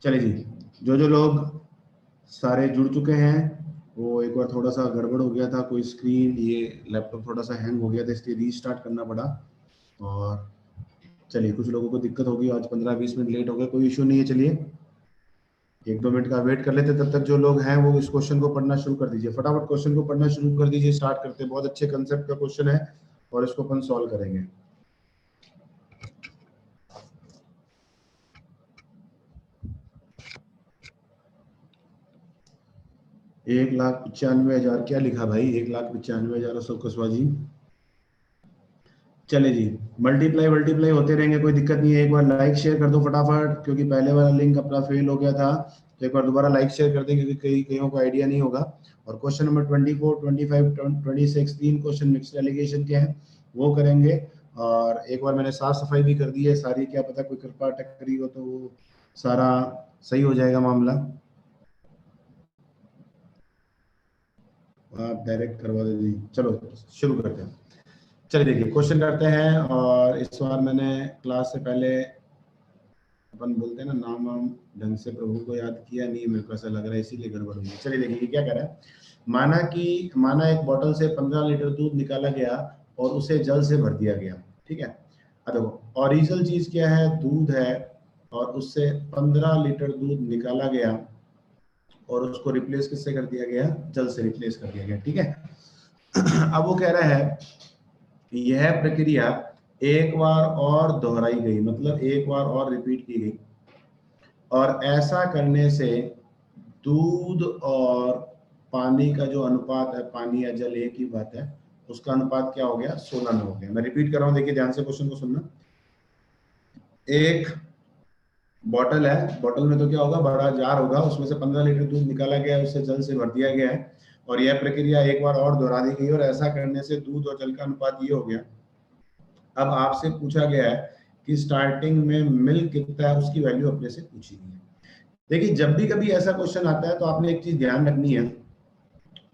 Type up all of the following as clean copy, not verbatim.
चलिए जी, जो जो लोग सारे जुड़ चुके हैं, वो एक बार थोड़ा सा गड़बड़ हो गया था, कोई स्क्रीन, ये लैपटॉप थोड़ा सा हैंग हो गया था, इसलिए रीस्टार्ट करना पड़ा। और चलिए, कुछ लोगों को दिक्कत होगी, आज 15-20 मिनट लेट हो गए, कोई इशू नहीं है। चलिए 1-2 मिनट का वेट कर लेते, तब तक जो लोग हैं वो इस क्वेश्चन को पढ़ना शुरू कर दीजिए, फटाफट क्वेश्चन को पढ़ना शुरू कर दीजिए। स्टार्ट करते हैं, बहुत अच्छे कंसेप्ट का क्वेश्चन है और इसको अपन सॉल्व करेंगे। एक लाख 95,000 क्या लिखा भाई? 1,95,000 अशोक कुशवाहा जी। चले जी, मल्टीप्लाई मल्टीप्लाई होते रहेंगे, कोई दिक्कत नहीं है। एक बार लाइक शेयर कर दो फटाफट, क्योंकि पहले वाला लिंक अपना फेल हो गया था, तो एक बार दोबारा लाइक शेयर कर दें, क्योंकि कईयों को आइडिया नहीं होगा। और क्वेश्चन नंबर 24, 25, 26 तीन क्वेश्चन मिक्स्ड एलिगेशन के हैं, वो करेंगे। और एक बार मैंने साफ सफाई भी कर दी है सारी, क्या पता कोई कृपा टकरी हो तो वो सारा सही हो जाएगा मामला। आप डायरेक्ट करवा दो जी। चलो शुरू करते हैं। चलिए देखिए, क्वेश्चन करते हैं। और इस बार मैंने क्लास से पहले, अपन बोलते हैं ना, नाम वाम ढंग से प्रभु को याद किया नहीं, मेरे को ऐसा लग रहा है, इसीलिए गड़बड़ हुई। चलिए देखिए, ये क्या कर रहा है। माना एक बोतल से 15 लीटर दूध निकाला गया और उसे जल से भर दिया गया। ठीक है, अब देखो, ओरिजिनल चीज क्या है? दूध है, और उससे 15 लीटर दूध निकाला गया और उसको रिप्लेस किससे कर दिया गया? जल से रिप्लेस कर दिया गया। ठीक है। अब वो कह रहा है यह प्रक्रिया एक बार और दोहराई गई, मतलब एक बार और रिपीट की गई, और ऐसा करने से दूध और पानी का जो अनुपात है, पानी या जल एक ही बात है, उसका अनुपात क्या हो गया? 16 में हो गया। मैं रिपीट कर रहा हूं, देखिए ध्यान से क्वेश्चन को सुनना। एक बॉटल है, बॉटल में तो क्या होगा? बड़ा जार होगा, उसमें से 15 लीटर दूध निकाला गया है, उसे जल से भर दिया गया है, और यह प्रक्रिया एक बार और दोहरा दी गई, और ऐसा करने से दूध और जल का अनुपात ये हो गया। अब आपसे पूछा गया है कि स्टार्टिंग में मिल्क कितना है, उसकी वैल्यू अपने से पूछी गई है। देखिए, जब भी कभी ऐसा क्वेश्चन आता है तो आपने एक चीज ध्यान रखनी है,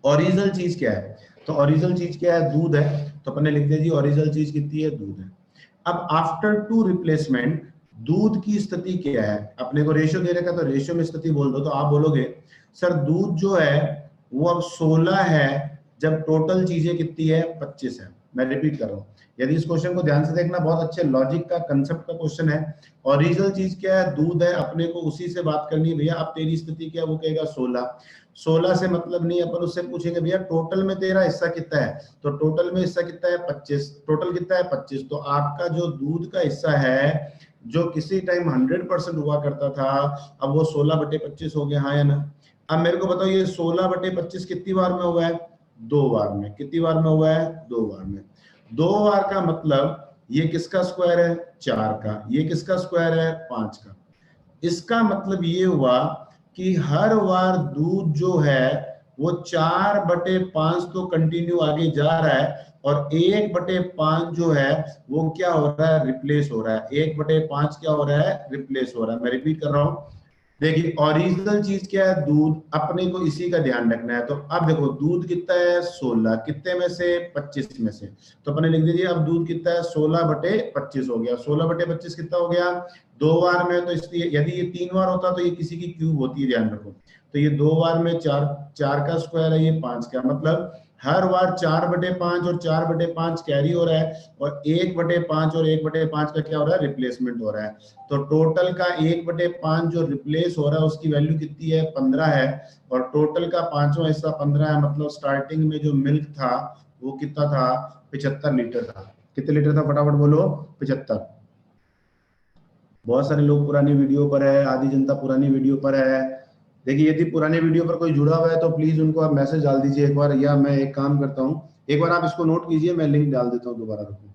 ओरिजिनल चीज क्या है? तो ओरिजिनल चीज क्या है? दूध है, तो अपने लिख दिया जी ओरिजिनल चीज कितनी है? दूध है। अब आफ्टर टू रिप्लेसमेंट दूध की स्थिति क्या है? अपने को रेशियो दे रखा, तो रेशियो में स्थिति बोल दो, तो आप बोलोगे सर दूध जो है वो अब 16 है, जब टोटल चीजें कितनी है? 25 है। मैं रिपीट कर रहा हूँ, यदि इस क्वेश्चन को ध्यान से देखना, बहुत अच्छे लॉजिक का कंसेप्ट का क्वेश्चन है। ओरिजिनल चीज क्या है? दूध है, अपने को उसी से बात करनी है। भैया अब तेरी स्थिति क्या है? वो कहेगा 16। 16 से मतलब नहीं, अपन उससे पूछेंगे भैया टोटल में तेरा हिस्सा कितना है? तो टोटल में हिस्सा कितना है? 25। टोटल कितना है? 25। तो आपका जो दूध का हिस्सा है, जो किसी टाइम 100% हुआ करता था, अब वो 16/25 हो गया, हाँ या ना? अब मेरे को बताओ, ये 16/25 कितनी बार में हुआ है? 2 बार में। कितनी बार में हुआ है? 2 बार में। 2 बार का मतलब ये किसका स्क्वायर है? 4 का। ये किसका स्क्वायर है? 5 का। इसका मतलब ये हुआ कि हर बार दूध जो है वो 4/5 तो कंटिन्यू आगे जा रहा है, और 1/5 जो है वो क्या हो रहा है? रिप्लेस हो रहा है। 1/5 क्या हो रहा है? रिप्लेस हो रहा है। मैं रिपीट कर रहा हूं, देखिए ओरिजिनल चीज क्या है? दूध। अपने को इसी का ध्यान रखना है। तो अब देखो, दूध कितना है? 16। कितने में से? 25 में से। तो अपने लिख दीजिए, अब दूध कितना है? 16/25 हो गया। 16/25 कितना हो गया? 2 बार में। तो इसलिए यदि ये 3 बार होता तो ये किसी की क्यूब होती है, ध्यान रखो। तो ये 2 बार में 4, 4 का स्क्वायर है, ये 5 का। मतलब हर बार 4/5 और 4/5 कैरी हो रहा है, और 1/5 और 1/5 का क्या हो रहा है? रिप्लेसमेंट हो रहा है। तो टोटल का 1/5 जो रिप्लेस हो रहा है उसकी वैल्यू कितनी है? 15 है। और टोटल का 5वां हिस्सा 15 है, मतलब स्टार्टिंग में जो मिल्क था वो कितना था? 75 लीटर था। कितने लीटर था? फटाफट बोलो। 75। बहुत सारे लोग पुरानी वीडियो पर है, आधी जनता पुरानी वीडियो पर है। देखिए, यदि पुरानी वीडियो पर कोई जुड़ा हुआ है तो प्लीज उनको आप मैसेज डाल दीजिए एक बार, या मैं एक काम करता हूँ, एक बार आप इसको नोट कीजिए, मैं लिंक डाल देता हूँ दोबारा। रुको,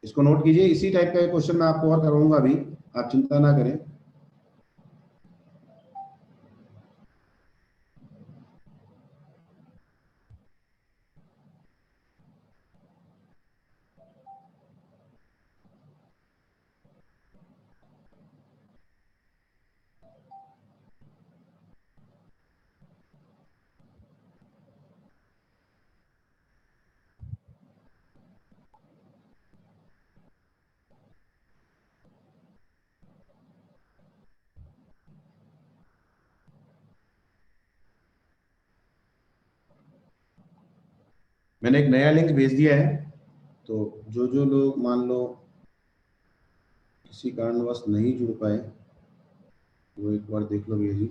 इसको नोट कीजिए। इसी टाइप का क्वेश्चन मैं आपको और करवाऊंगा अभी, आप चिंता ना करें। मैंने एक नया लिंक भेज दिया है, तो जो जो लोग मान लो किसी कारणवश नहीं जुड़ पाए वो एक बार देख लो भैया जी।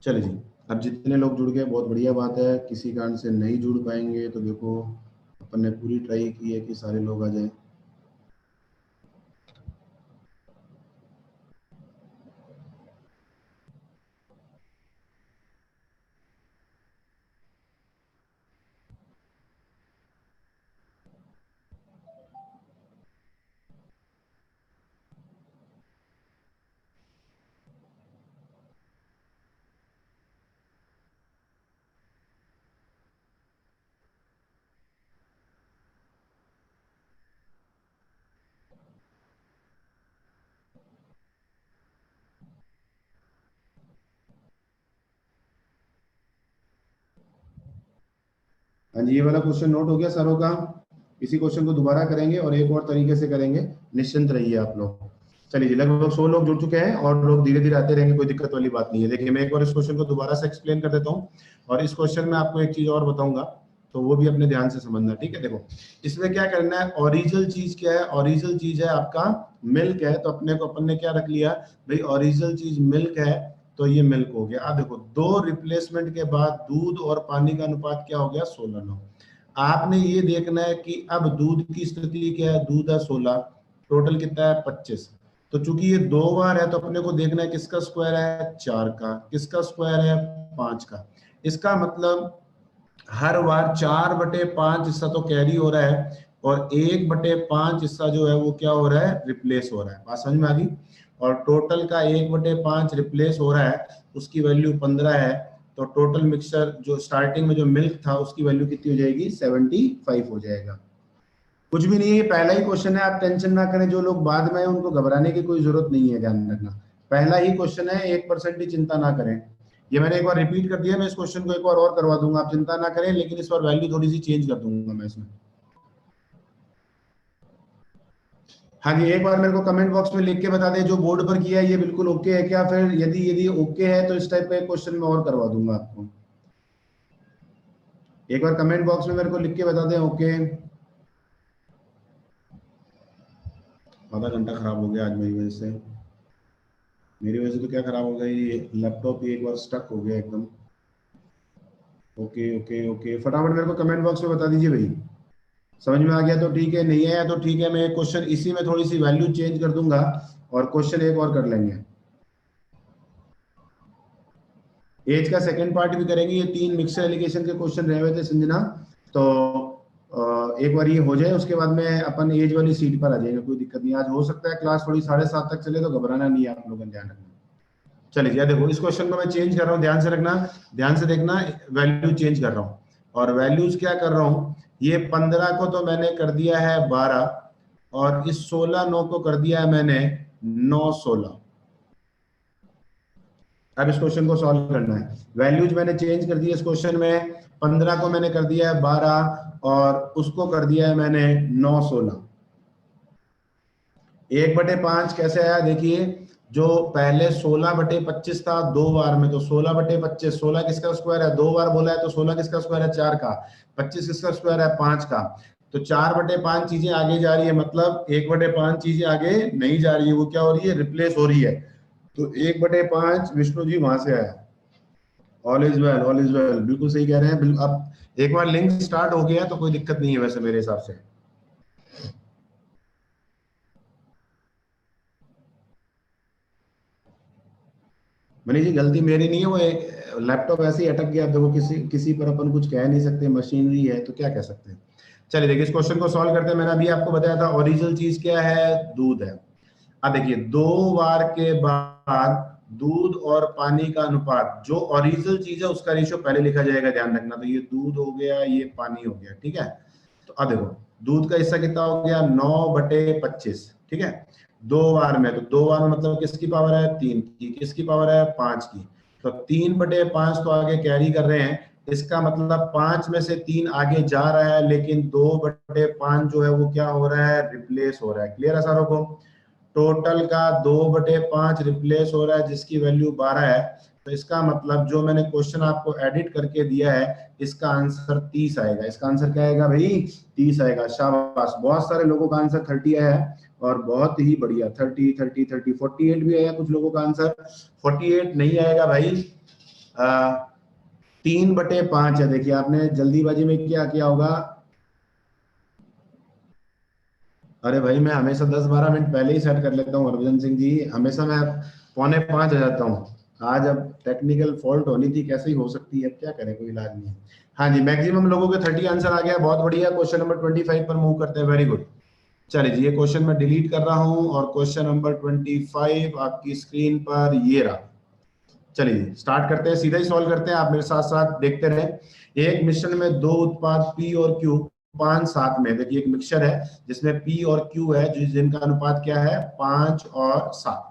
चलिए जी, अब जितने लोग जुड़ गए बहुत बढ़िया बात है। किसी कारण से नहीं जुड़ पाएंगे तो देखो अपन ने पूरी ट्राई की है कि सारे लोग आ जाएं। हाँ जी, ये वाला क्वेश्चन नोट हो गया सरों का। इसी क्वेश्चन को दोबारा करेंगे और एक और तरीके से करेंगे, निश्चिंत रहिए आप लोग। चलिए जी, लगभग 100 लोग जुड़ चुके हैं और लोग धीरे धीरे आते रहेंगे, कोई दिक्कत वाली बात नहीं है। देखिए मैं एक बार इस क्वेश्चन को दोबारा से एक्सप्लेन कर देता हूँ, और इस क्वेश्चन में आपको एक चीज और बताऊंगा, तो वो भी अपने ध्यान से समझना, ठीक है। देखो इसमें क्या करना है, ओरिजिनल चीज क्या है, ओरिजिनल चीज है आपका मिल्क है, तो अपने को अपन ने क्या रख लिया भाई, ओरिजिनल चीज मिल्क है, तो ये मिल्क हो गया। अब देखो दो रिप्लेसमेंट के बाद दूध और पानी का अनुपात क्या हो गया, 16:9। आपने ये देखना है कि अब दूध की स्थिति क्या है, दूध है 16, टोटल कितना है 25। तो चूंकि ये 2 बार है तो अपने को देखना है किसका स्क्वायर है, 4 का, किसका स्क्वायर है 5 का। इसका मतलब हर बार 4/5 हिस्सा तो कैरी हो रहा है, और 1/5 हिस्सा जो है वो क्या हो रहा है, रिप्लेस हो रहा है। बात समझ में आ गई। और टोटल का 1/5 रिप्लेस हो रहा है, उसकी वैल्यू 15 है। तो टोटल मिक्सचर जो स्टार्टिंग में जो मिल्क था उसकी वैल्यू कितनी हो जाएगी, 75 हो जाएगा। कुछ भी नहीं है, ये पहला ही क्वेश्चन है, आप टेंशन ना करें। जो लोग बाद में हैं उनको घबराने की कोई जरूरत नहीं है, ध्यान रखना पहला ही क्वेश्चन है, 1% भी चिंता ना करें। ये मैंने एक बार रिपीट कर दिया, मैं इस क्वेश्चन को एक बार और करवा दूंगा, आप चिंता ना करें, लेकिन इस बार वैल्यू थोड़ी सी चेंज कर दूंगा मैं इसमें। हाँ जी, एक बार मेरे को कमेंट बॉक्स में लिख के बता दें जो बोर्ड पर किया है ये बिल्कुल ओके है क्या, फिर यदि यदि ओके है तो इस टाइप का क्वेश्चन मैं और करवा दूंगा आपको। एक बार कमेंट बॉक्स में मेरे को लिख के बता दें ओके। आधा घंटा खराब हो गया आज मेरी वजह से। मेरी वजह से तो क्या खराब हो गया, ये लैपटॉप ही एक बार स्टक हो गया एकदम। ओके ओके ओके, फटाफट मेरे को कमेंट बॉक्स में बता दीजिए भाई, समझ में आ गया तो ठीक है, नहीं आया तो ठीक है, मैं क्वेश्चन इसी में थोड़ी सी वैल्यू चेंज कर दूंगा और क्वेश्चन एक और कर लेंगे। एज का सेकंड पार्ट भी करेंगे, ये 3 मिक्सर एलिगेशन के क्वेश्चन रहे हुए थे संजना, तो एक बार ये हो जाए उसके बाद में अपन एज वाली सीट पर आ जाएंगे, कोई दिक्कत नहीं। आज हो सकता है क्लास थोड़ी 7:30 तक चले, तो घबराना नहीं है आप लोगों ने, ध्यान रखना। चलिए यार देखो इस क्वेश्चन को मैं चेंज कर रहा हूँ, ध्यान से रखना, ध्यान से देखना, वैल्यू चेंज कर रहा हूँ। और वैल्यूज क्या कर रहा हूँ, ये 15 को तो मैंने कर दिया है 12, और इस 16/9 को कर दिया है मैंने 9/16। अब इस क्वेश्चन को सॉल्व करना है, वैल्यूज मैंने चेंज कर दी है इस क्वेश्चन में, 15 को मैंने कर दिया है 12 और उसको कर दिया है मैंने 9/16। 1/5 कैसे आया, देखिए जो पहले 16/25 था 2 बार में, तो 16/25, 16 किसका स्क्वायर है, 2 बार बोला है तो 16 किसका स्क्वायर है, 4 का, 25 किसका स्क्वायर है, 5 का। तो 4/5 चीजें आगे जा रही है, मतलब 1/5 चीजें आगे नहीं जा रही है, वो क्या हो रही है, रिप्लेस हो रही है। तो 1/5 विष्णु जी वहां से आया। All is well, all is well, बिल्कुल सही कह रहे हैं। अब एक बार लिंक स्टार्ट हो गया तो कोई दिक्कत नहीं है वैसे मेरे हिसाब से। मनीष जी गलती मेरी नहीं है, वो लैपटॉप ऐसे ही अटक गया, देखो किसी किसी पर अपन कुछ कह नहीं सकते, मशीनरी है तो क्या कह सकते हैं। चलिए देखिए इस क्वेश्चन को सॉल्व करते हैं। मैंने अभी आपको बताया था ओरिजिनल चीज क्या है, दूध है। अब देखिए 2 बार के बाद दूध और पानी का अनुपात, जो ओरिजिनल चीज है उसका रेशियो पहले लिखा जाएगा, ध्यान रखना। तो ये दूध हो गया, ये पानी हो गया, ठीक है। तो अब देखो दूध का हिस्सा कितना हो गया, 9/25, ठीक है। 2 बार में, तो 2 बार में मतलब किसकी पावर है, 3 की, किसकी पावर है, 5 की। तो 3/5 तो आगे कैरी कर रहे हैं, इसका मतलब 5 में से 3 आगे जा रहा है, लेकिन 2/5 जो है वो क्या हो रहा है, रिप्लेस हो रहा है। क्लियर है सारों को। टोटल का 2/5 रिप्लेस हो रहा है, जिसकी वैल्यू 12 है। तो इसका मतलब जो मैंने क्वेश्चन आपको एडिट करके दिया है, इसका आंसर 30 आएगा। इसका आंसर क्या आएगा भाई, 30 आएगा। शाबाश, बहुत सारे लोगों का आंसर 30 आया है, और बहुत ही बढ़िया। 30 30 30 48 भी आया कुछ लोगों का आंसर। 48 नहीं आएगा भाई, 3/5 है। देखिए आपने जल्दीबाजी में क्या किया होगा। अरे भाई मैं हमेशा 10-12 मिनट पहले ही सेट कर लेता हूँ हरभजन सिंह जी, हमेशा मैं 4:45 आ जाता हूँ। आज अब टेक्निकल फॉल्ट होनी थी, कैसे ही हो सकती है, क्या करें, कोई इलाज नहीं है। हाँ जी, मैक्सिमम लोगों के 30 आंसर आ गया, बहुत बढ़िया। क्वेश्चन नंबर 25 पर मूव करते हैं, वेरी गुड। चलिए जी, ये क्वेश्चन मैं डिलीट कर रहा हूँ, और क्वेश्चन नंबर 25 आपकी स्क्रीन पर ये रहा। चलिए स्टार्ट करते हैं, सीधा ही सॉल्व करते हैं, आप मेरे साथ साथ देखते रहें। एक मिश्रण में दो उत्पाद पी और क्यू 5:7 में, देखिए एक मिक्सचर है जिसमें पी और क्यू है, जिनका अनुपात क्या है, 5 और 7।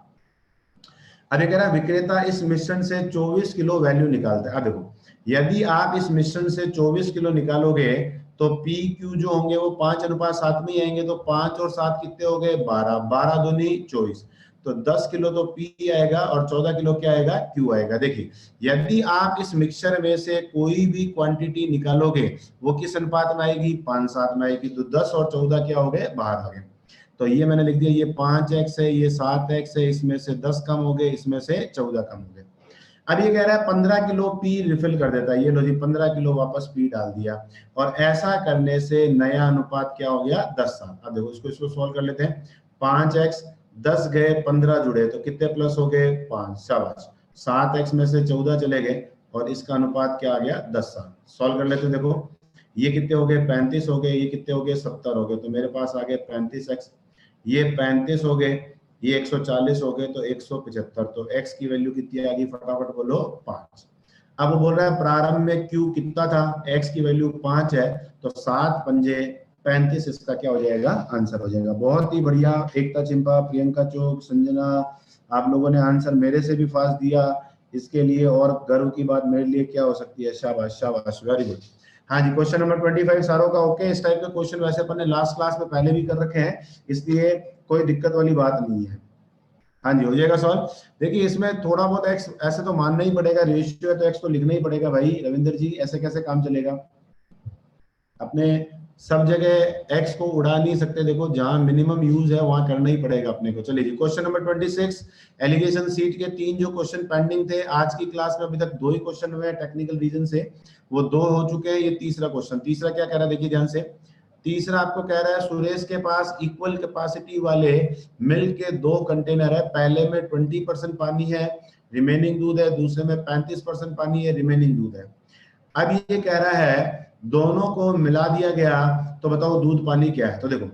अब ये कह रहा है विक्रेता इस मिश्रण से 24 किलो वैल्यू निकालता है। अब देखो, यदि आप इस मिश्रण से 24 किलो निकालोगे, तो पी क्यू जो होंगे वो 5:7 में ही आएंगे। तो 5 और 7 कितने हो गए, 12, 12 दूनी 24। तो 10 किलो तो पी आएगा, और 14 किलो क्या आएगा, क्यू आएगा। देखिए यदि आप इस मिक्सचर में से कोई भी क्वांटिटी निकालोगे, वो किस अनुपात में आएगी, 5:7 में आएगी। तो 10 और 14 क्या हो गए, बाहर आ गए। तो ये मैंने लिख दिया, ये 5x है, ये 7x है, इसमें से 10 कम हो गए, इसमें से 14 कम हो गए। अब ये कह रहा है 15 किलो पी रिफिल कर देता है। ये लो जी, 15 किलो वापस पी डाल दिया, और ऐसा करने से नया अनुपात क्या हो गया, 10:7। अब देखो इसको सोल्व कर लेते हैं। 5x, 10 गए, 15 जुड़े, तो कितने प्लस हो गए, 5। शाबाश। 7x में से 14 चले गए, और इसका अनुपात क्या आ गया, 10:7। सॉल्व कर लेते हैं। देखो ये कितने हो गए, 35 हो गए, ये कितने हो गए, 70 हो गए। तो मेरे पास आ गए 35x, ये 35 हो गए, ये 140 हो गए, तो 175। तो x की वैल्यू कितनी आ गई, फटाफट बोलो, 5। अब वो बोल रहा है प्रारंभ में q कितना था, x की वैल्यू 5 है, तो 7 पंजे 35 इसका क्या हो जाएगा, आंसर हो जाएगा। बहुत ही बढ़िया, एकता चिंपा, प्रियंका चोक, संजना, आप लोगों ने आंसर मेरे से भी फास्ट दिया। इसके लिए और गर्व की बात मेरे लिए क्या हो सकती है, शाबाश शाबाश, वेरी गुड। हाँ जी, क्वेश्चन नंबर 25 सारों का ओके। इस टाइप के क्वेश्चन वैसे अपन ने लास्ट क्लास में पहले भी कर रखे हैं, इसलिए कोई दिक्कत वाली बात नहीं है। हाँ जी, हो जाएगा सॉल्व। देखिए इसमें थोड़ा बहुत एक्स ऐसे तो मानना ही पड़ेगा, रेशियो है तो एक्स तो लिखना ही पड़ेगा भाई। रविंदर जी ऐसे कैसे काम चलेगा, अपने सब जगह एक्स को उड़ा नहीं सकते। देखो जहां मिनिमम यूज है वहां करना ही पड़ेगा अपने को। चलिए जी, क्वेश्चन नंबर 26, एलिगेशन सीट के 3 जो क्वेश्चन पेंडिंग थे आज की क्लास में, अभी तक 2 ही क्वेश्चन हुए हैं टेक्निकल रीजन से, वो 2 हो चुके हैं। ये तीसरा क्वेश्चन, तीसरा क्या कह रहा है, देखिए ध्यान से। तीसरा आपको कह रहा है सुरेश के पास इक्वल कैपेसिटी वाले मिल्क के 2 कंटेनर है, पहले में 20% पानी है, रिमेनिंग दूध है, दूसरे में 35% पानी है, रिमेनिंग दूध है। अब ये कह रहा है दोनों को मिला दिया गया, तो बताओ दूध पानी क्या है। तो देखो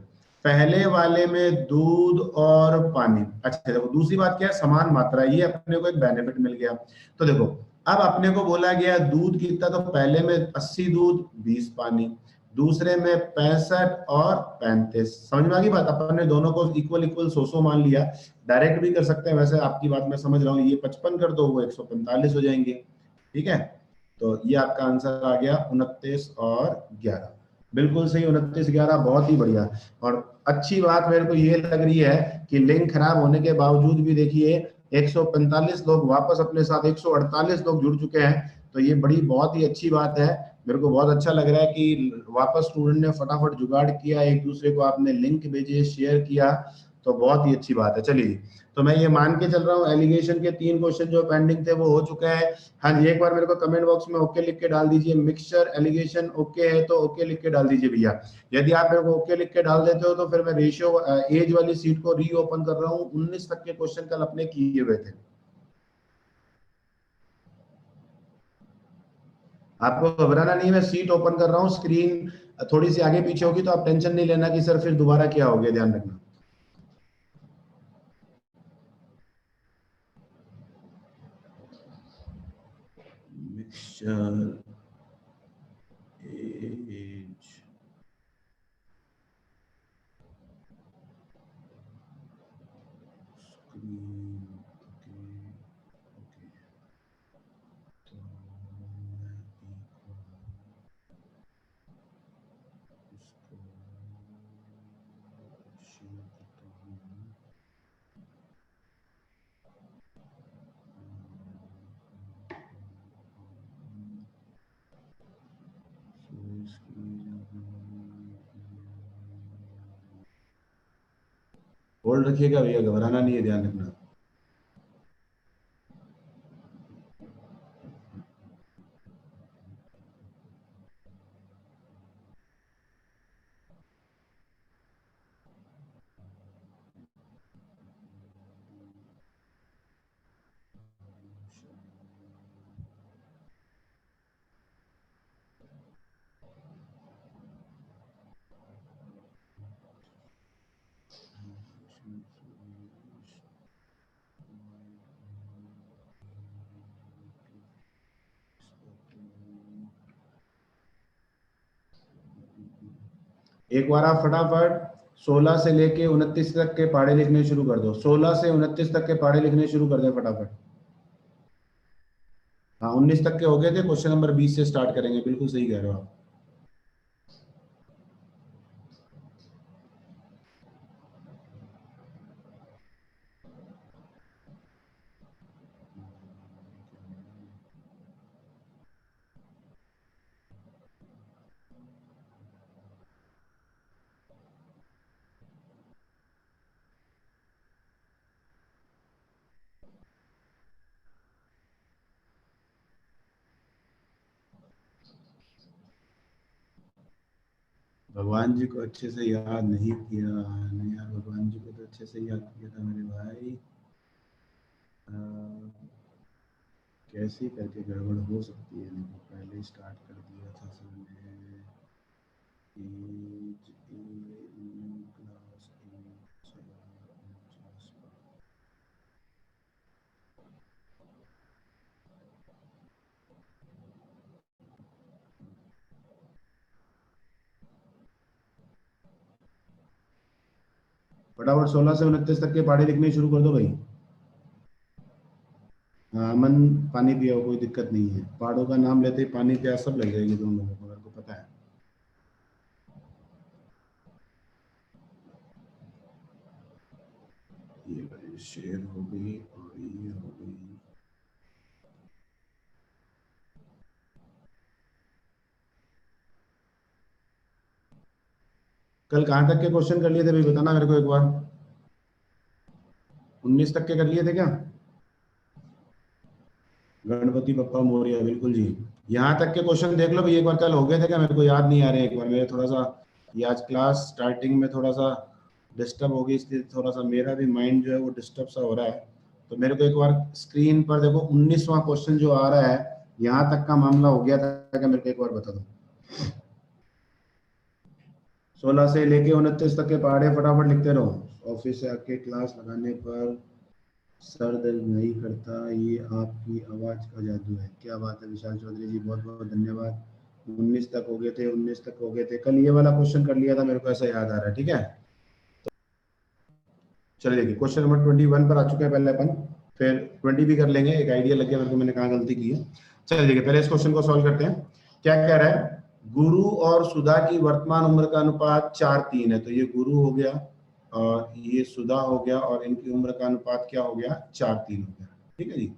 पहले वाले में दूध और पानी, अच्छा देखो दूसरी बात क्या है, समान मात्रा, ये अपने को एक बेनिफिट मिल गया। तो देखो अब अपने को बोला गया दूध कितना, तो पहले में 80 दूध 20 पानी, दूसरे में 65 और 35। समझ में आ गई बात, अपन ने दोनों को इक्वल इक्वल 100 मान लिया। डायरेक्ट भी कर सकते हैं, वैसे आपकी बात मैं समझ रहा हूँ। ये 55 कर दो, वो 145 हो जाएंगे, ठीक है। तो ये आपका आंसर आ गया 29 और 11, बिल्कुल सही, 29 11, बहुत ही बढ़िया। और अच्छी बात मेरे को ये लग रही है कि लिंक खराब होने के बावजूद भी देखिए 145 लोग वापस अपने साथ 148 लोग जुड़ चुके हैं। तो ये बड़ी बहुत ही अच्छी बात है, मेरे को बहुत अच्छा लग रहा है कि वापस स्टूडेंट ने फटाफट जुगाड़ किया, एक दूसरे को आपने लिंक भेजे, शेयर किया, तो बहुत ही अच्छी बात है। चलिए तो मैं ये मान के चल रहा हूँ एलिगेशन के 3 क्वेश्चन जो पेंडिंग थे वो हो चुके हैं। हाँ जी, एक बार मेरे को कमेंट बॉक्स में ओके लिख के डाल दीजिए, मिक्सचर एलिगेशन ओके है तो ओके लिख के डाल दीजिए भैया। यदि आप मेरे को ओके लिख के डाल देते हो तो फिर मैं रेशियो एज वाली सीट को रीओपन कर रहा हूँ। 19 तक के क्वेश्चन कल अपने किए हुए थे, आपको घबराना नहीं है, मैं सीट ओपन कर रहा हूँ। स्क्रीन थोड़ी सी आगे पीछे होगी तो आप टेंशन नहीं लेना कि सर फिर दोबारा क्या हो गया, ध्यान रखना। मिक्सचर एज स्क्रीन होल्ड रखिएगा भैया, घबराना नहीं है, ध्यान रखना। एक बार आप फटाफट 16 से लेके 29 तक के पहाड़े लिखने शुरू कर दो। 16 से 29 तक के पहाड़े लिखने शुरू कर दो फटाफट। हाँ 19 तक के हो गए थे, क्वेश्चन नंबर 20 से स्टार्ट करेंगे। बिल्कुल सही कह रहे हो आप। भगवान जी को अच्छे से याद नहीं किया। नहीं यार, भगवान जी को तो अच्छे से याद किया था मेरे भाई। कैसी करके गड़बड़ हो सकती है? देखो पहले स्टार्ट कर दिया था सबने। फटाफट 16 से 29 तक के पहाड़े लिखने शुरू कर दो भाई। हाँ अमन, पानी पियो, कोई दिक्कत नहीं है। पहाड़ों का नाम लेते ही पानी प्यास सब लग जाएगी तुम लोगों को, मेरे को पता है। ये शेर हो गई और ये हो गई। कल कहाँ तक के क्वेश्चन कर लिए थे भाई, बताना मेरे को एक बार। 19 तक के कर लिए थे क्या? गणपति बप्पा मोरिया, बिल्कुल जी। यहाँ तक के क्वेश्चन देख लो भाई, एक बार कल हो गए थे क्या? मेरे को याद नहीं आ रहे। एक बार मेरे थोड़ा सा ये आज क्लास स्टार्टिंग में थोड़ा सा डिस्टर्ब हो गई, इसलिए थोड़ा सा मेरा भी माइंड जो है वो डिस्टर्ब सा हो रहा है। तो मेरे को एक बार स्क्रीन पर देखो 19वां क्वेश्चन जो आ रहा है, यहाँ तक का मामला हो गया था क्या? मेरे को एक बार बता दो। 16 से लेके 29 तक के पहाड़े फटाफट लिखते रहो। ऑफिस से आके क्लास लगाने पर सर दर्द नहीं करता, ये आपकी आवाज का जादू है। क्या बात है विशाल चौधरी जी, बहुत बहुत धन्यवाद। 19 तक हो गए थे, 19 तक हो गए थे। कल ये वाला क्वेश्चन कर लिया था, मेरे को ऐसा याद आ रहा है। ठीक है, तो चलिए देखिए क्वेश्चन नंबर 21 पर आ चुके हैं पहले अपन, फिर 20 भी कर लेंगे। एक आइडिया लग गया मेरे को, मैंने कहाँ गलती की है। चलिए देखिए पहले इस क्वेश्चन को सॉल्व करते हैं। क्या कह रहा है? गुरु और सुधा की वर्तमान उम्र का अनुपात 4:3 है। तो ये गुरु हो गया और ये सुधा हो गया और इनकी उम्र का अनुपात क्या हो गया? 4:3 हो गया। ठीक है जी।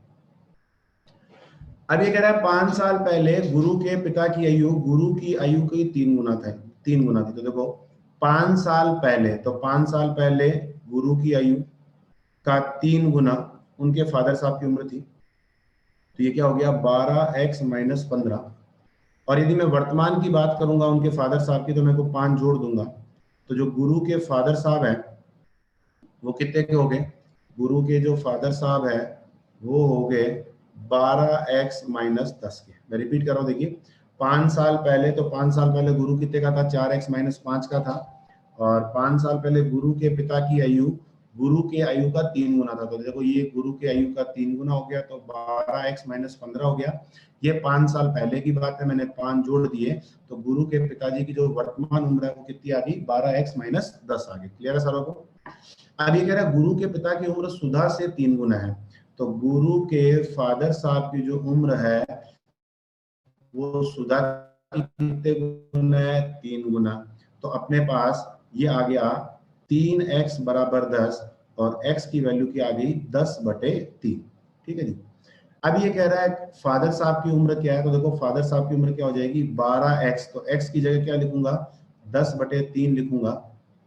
अब ये कह रहा है 5 साल पहले गुरु के पिता की आयु गुरु की आयु की 3 गुना था, 3 गुना थी। तो देखो 5 साल पहले, तो 5 साल पहले गुरु की आयु का 3 गुना उनके फादर साहब की उम्र थी। तो ये क्या हो गया? 12x - 15। और यदि मैं वर्तमान की बात करूंगा उनके फादर साहब की, तो मैं को 5 जोड़ दूंगा। तो जो गुरु के फादर साहब हैं वो कितने के हो गए? गुरु के जो फादर साहब है वो हो गए 12x - 10 के। मैं रिपीट कर रहा हूँ, देखिए 5 साल पहले, तो 5 साल पहले गुरु कितने का था? 4x - 5 का था। और 5 साल पहले गुरु के पिता की आयु गुरु के आयु का 3 गुना था। तो देखो ये गुरु के आयु का 3 गुना हो गया, तो 12x माइनस 15 हो गया। ये 5 साल पहले की बात है, मैंने 5 जोड़ दिए, तो गुरु के पिताजी की जो वर्तमान उम्र है वो कितनी आ गई, 12x माइनस 10 आ गई। क्लियर है सारों को? अब ये कह रहा है गुरु के पिता की उम्र सुधा से 3 गुना है, तो गुरु के फादर साहब की जो उम्र है वो सुधा की कितने गुना है, 3 गुना। तो अपने पास ये आ गया 3x बराबर 10 और x की वैल्यू की आ गई 10/3। ठीक है जी। अब ये कह रहा है फादर साहब की उम्र क्या है, तो देखो फादर साहब की उम्र क्या हो जाएगी, 12x, तो x की जगह क्या लिखूंगा, 10/3 लिखूंगा।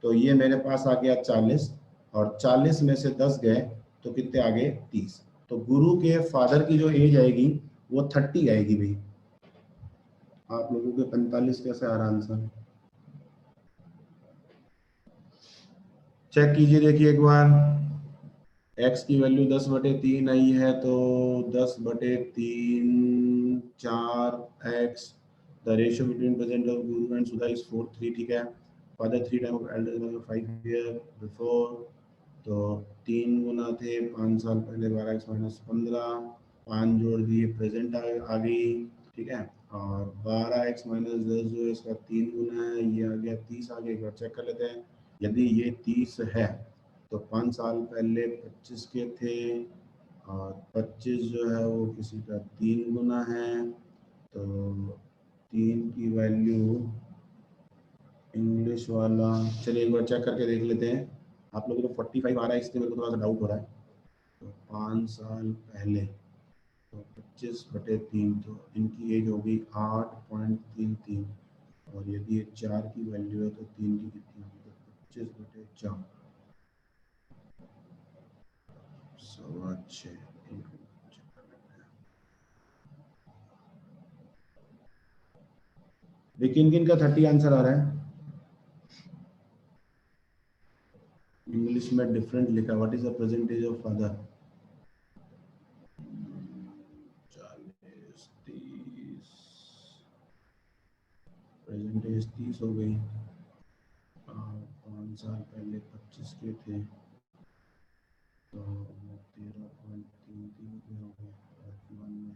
तो ये मेरे पास आ गया 40, और 40 में से 10 गए तो कितने आ गए, 30। तो गुरु के फादर की जो एज आएगी वो 30 आएगी भाई। आप लोगों के 45 कैसे आ रहा आंसर, चेक कीजिए, देखिए एक बार। x की वैल्यू 10/3 आई है, तो 10/3 4x, the ratio between present of Guru and Sudha is 4:3। ठीक है, father 3 time of elder then 5 year before, तो 3 गुना थे 5 साल पहले, 12x माइनस 15, 5 जोड़ दिए, प्रेजेंट आ गई। ठीक है, और 12x माइनस 10 जो है इसका 3 गुना है, ये आ गया 30 आ गया। एक बार चेक कर लेते हैं, यदि ये 30 है तो 5 साल पहले 25 के थे, और 25 जो है वो किसी का 3 गुना है, तो 3 की वैल्यू इंग्लिश वाला, चलिए एक बार चेक करके देख लेते हैं। आप लोगों को 45 आ रहा है, इसलिए मेरे को थोड़ा सा डाउट हो रहा है। तो 5 साल पहले तो 25/3, तो इनकी एज हो गई 8.33, और यदि ये 4 की वैल्यू है तो 3 की कितनी होगी, तो 25/4 6.25। देखिए किन का 30 आंसर आ रहा है, इंग्लिश में डिफरेंट लिखा, what is the present age of father, 40 30, present age 30 हो गई, 5 साल पहले 25 के थे, तो 13.33 हो गए, वर्तमान में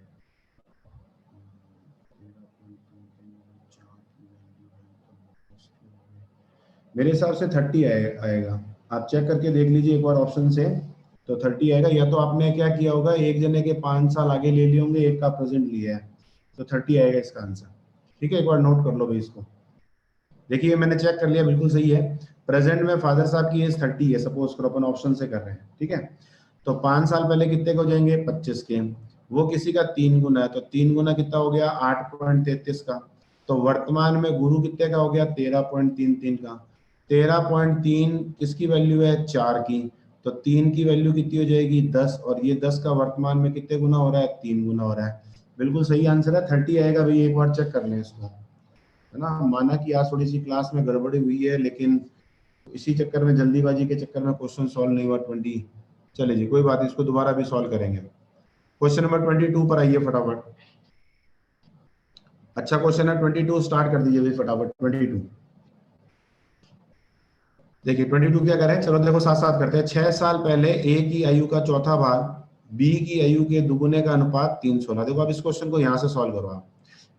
13.33 मेरे हिसाब से 30 आएगा। आप चेक करके देख लीजिए एक बार ऑप्शन से, तो 30 आएगा। या तो आपने क्या किया होगा, एक जने के 5 साल आगे ले लिए होंगे, एक का प्रेजेंट लिया है, तो 30 आएगा इसका आंसर। ठीक है, एक बार नोट कर लो भाई इसको। देखिए मैंने चेक कर लिया, बिल्कुल सही है। प्रेजेंट में फादर साहब की एज 30 है, सपोज करो अपन ऑप्शन से कर रहे हैं। ठीक है, तो 5 साल पहले कितने को जाएंगे, 25 के, वो किसी का 3 गुना है, तो 3 गुना कितना हो गया, 8.33 का। तो वर्तमान में गुरु कितने का हो गया, 13.33 का। 13.3 किसकी वैल्यू है, 4 की, तो 3 की वैल्यू कितनी हो जाएगी, 10, और ये 10 का वर्तमान में कितने गुना हो रहा है, 3 गुना हो रहा है। बिल्कुल सही आंसर है, 30 आएगा भाई। एक बार चेक कर लें इसको, है ना। माना कि आज थोड़ी सी क्लास में गड़बड़ी हुई है, लेकिन इसी चक्कर में, जल्दीबाजी के चक्कर में क्वेश्चन सॉल्व नहीं हुआ 20। चले जी, कोई बात नहीं, इसको दोबारा भी सॉल्व करेंगे। क्वेश्चन नंबर 22 पर आइए फटाफट। अच्छा क्वेश्चन है 22, स्टार्ट कर दीजिए भाई फटाफट 22। देखिए 22 क्या करें, चलो देखो साथ साथ करते हैं। 6 साल पहले ए की आयु का चौथा भाग बी की आयु के दुगुने का अनुपात 316। देखो अब इस क्वेश्चन को यहां से सॉल्व करो आप।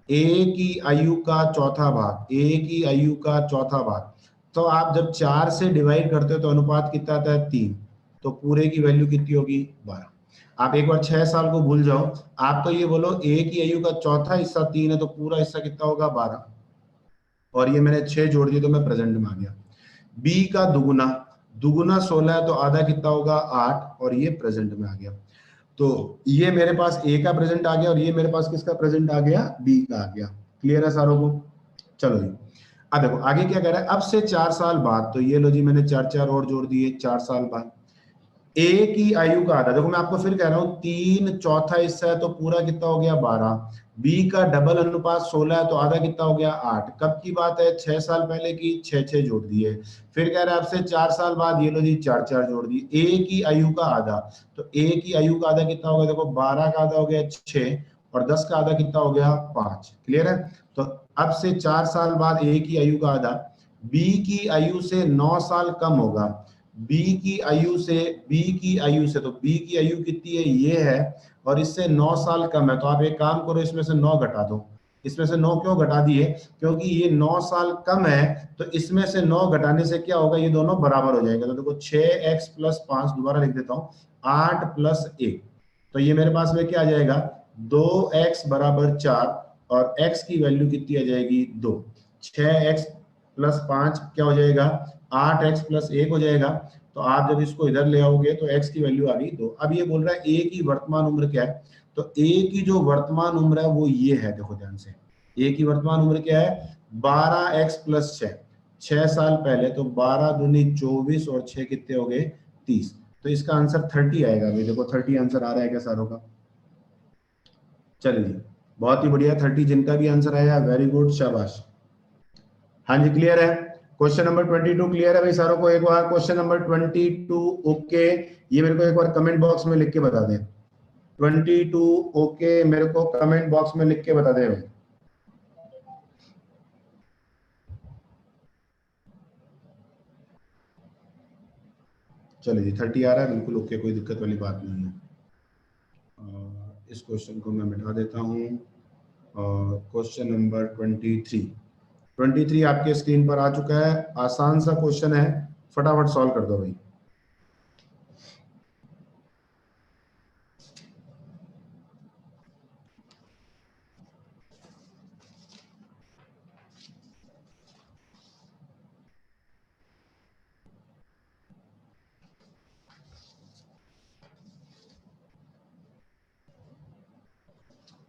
ए की आयु का चौथा भाग, ए की आयु का चौथा भाग, तो आप जब 4 से डिवाइड करते हो तो अनुपात कितना आता है, 3, तो पूरे की वैल्यू कितनी होगी, 12। आप एक बार 6 साल को भूल जाओ, आप तो ये बोलो ए की आयु का चौथा हिस्सा 3 है, तो पूरा हिस्सा कितना होगा, 12, और ये मैंने 6 जोड़ दिए तो मैं प्रेजेंट में आ गया। बी का दुगुना, दुगुना 16 है, तो आधा कितना होगा, 8, और ये प्रेजेंट में आ गया। तो ये मेरे पास ए का प्रेजेंट आ गया, और ये मेरे पास किसका प्रेजेंट आ गया, बी का आ गया। क्लियर है सारों को? चलो जी, अब देखो आगे क्या कह रहा है, अब से 4 साल बाद, तो ये लो जी मैंने 4 और जोड़ दिए, 4 साल बाद ए की आयु का आधा, देखो मैं आपको फिर कह रहा हूं 3 चौथा हिस्सा है, तो पूरा कितना हो गया, 12। बी का डबल अनुपात 16 है, तो आधा कितना हो गया, 8। कब की बात है, 6 साल पहले की, 6 जोड़ दिए। फिर कह रहा है आपसे 4 साल बाद, ये लो जी 4 जोड़ दिए। ए की आयु का आधा, तो ए की आयु का आधा कितना होगा, देखो 12 का आधा हो गया 6, और 10 का आधा कितना हो गया, 5। क्लियर है? तो अब से 4 साल बाद ए की आयु का आधा बी की आयु से 9 साल कम होगा, बी की आयु से, तो बी की आयु कितनी है, ये है, और इससे 9 साल कम है, तो आप एक काम करो, इसमें से 9 घटा दो। इसमें से 9 क्यों घटा दिए, क्योंकि ये 9 साल कम है, तो इसमें से 9 घटाने से क्या होगा, ये दोनों बराबर हो जाएगा। तो देखो 6x + 5, दोबारा लिख देता हूँ, 8 + 1, तो ये मेरे पास में क्या आ जाएगा, 2x = 4, और x की वैल्यू कितनी आ जाएगी, 2। 6x + 5 क्या हो जाएगा, 8x + 1 हो जाएगा। तो आप जब इसको इधर ले आओगे तो x की वैल्यू आ गई 2। अब ये बोल रहा है a की वर्तमान उम्र क्या है, तो a की जो वर्तमान उम्र है वो ये है, देखो ध्यान से, a की वर्तमान उम्र क्या है, 12x + 6, 6 साल पहले, तो 12 दूनी 24 और 6 कितने हो गए, 30। तो इसका आंसर 30 आएगा। अभी देखो 30 आंसर आ रहा है क्या सारों का, चलिए बहुत ही बढ़िया, 30 जिनका भी आंसर आया, वेरी गुड, शाबाश। हाँ जी, क्लियर है। क्वेश्चन नंबर 22 क्लियर है भाई सारों को। एक बार क्वेश्चन नंबर 22 ओके, ये मेरे को एक बार कमेंट बॉक्स में लिख के बता दें। 22 ओके, मेरे को कमेंट बॉक्स में लिख के बता दें भाई। चलिए जी, 30 आ रहा है, बिल्कुल ओके, कोई दिक्कत वाली बात नहीं है। इस क्वेश्चन को मैं मिटा देता हूँ। क्वेश्चन नंबर 23 आपके स्क्रीन पर आ चुका है। आसान सा क्वेश्चन है, फटाफट सॉल्व कर दो भाई।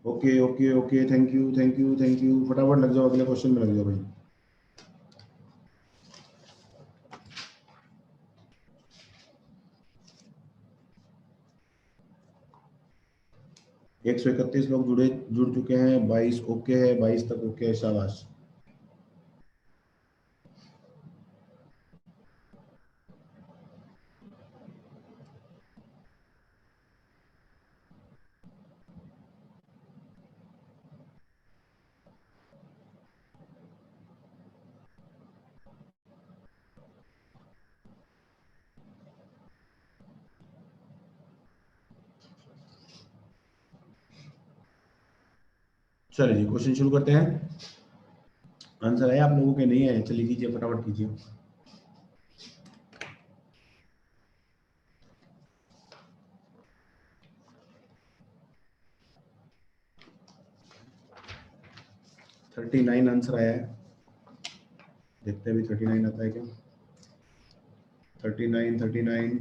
Okay okay okay, thank you thank you thank you, फटाफट लग जाओ, अगले क्वेश्चन में लग जाओ भाई। एक 131 लोग जुड़ चुके हैं, 22 ओके है, 22 तक ओके है, शाबाश। चलिए जी, क्वेश्चन शुरू करते हैं। आंसर है आप लोगों के, नहीं है, चलिए कीजिए, फटाफट कीजिए। थर्टी 39 आंसर आया है, देखते हैं अभी 39 आता है क्या। 39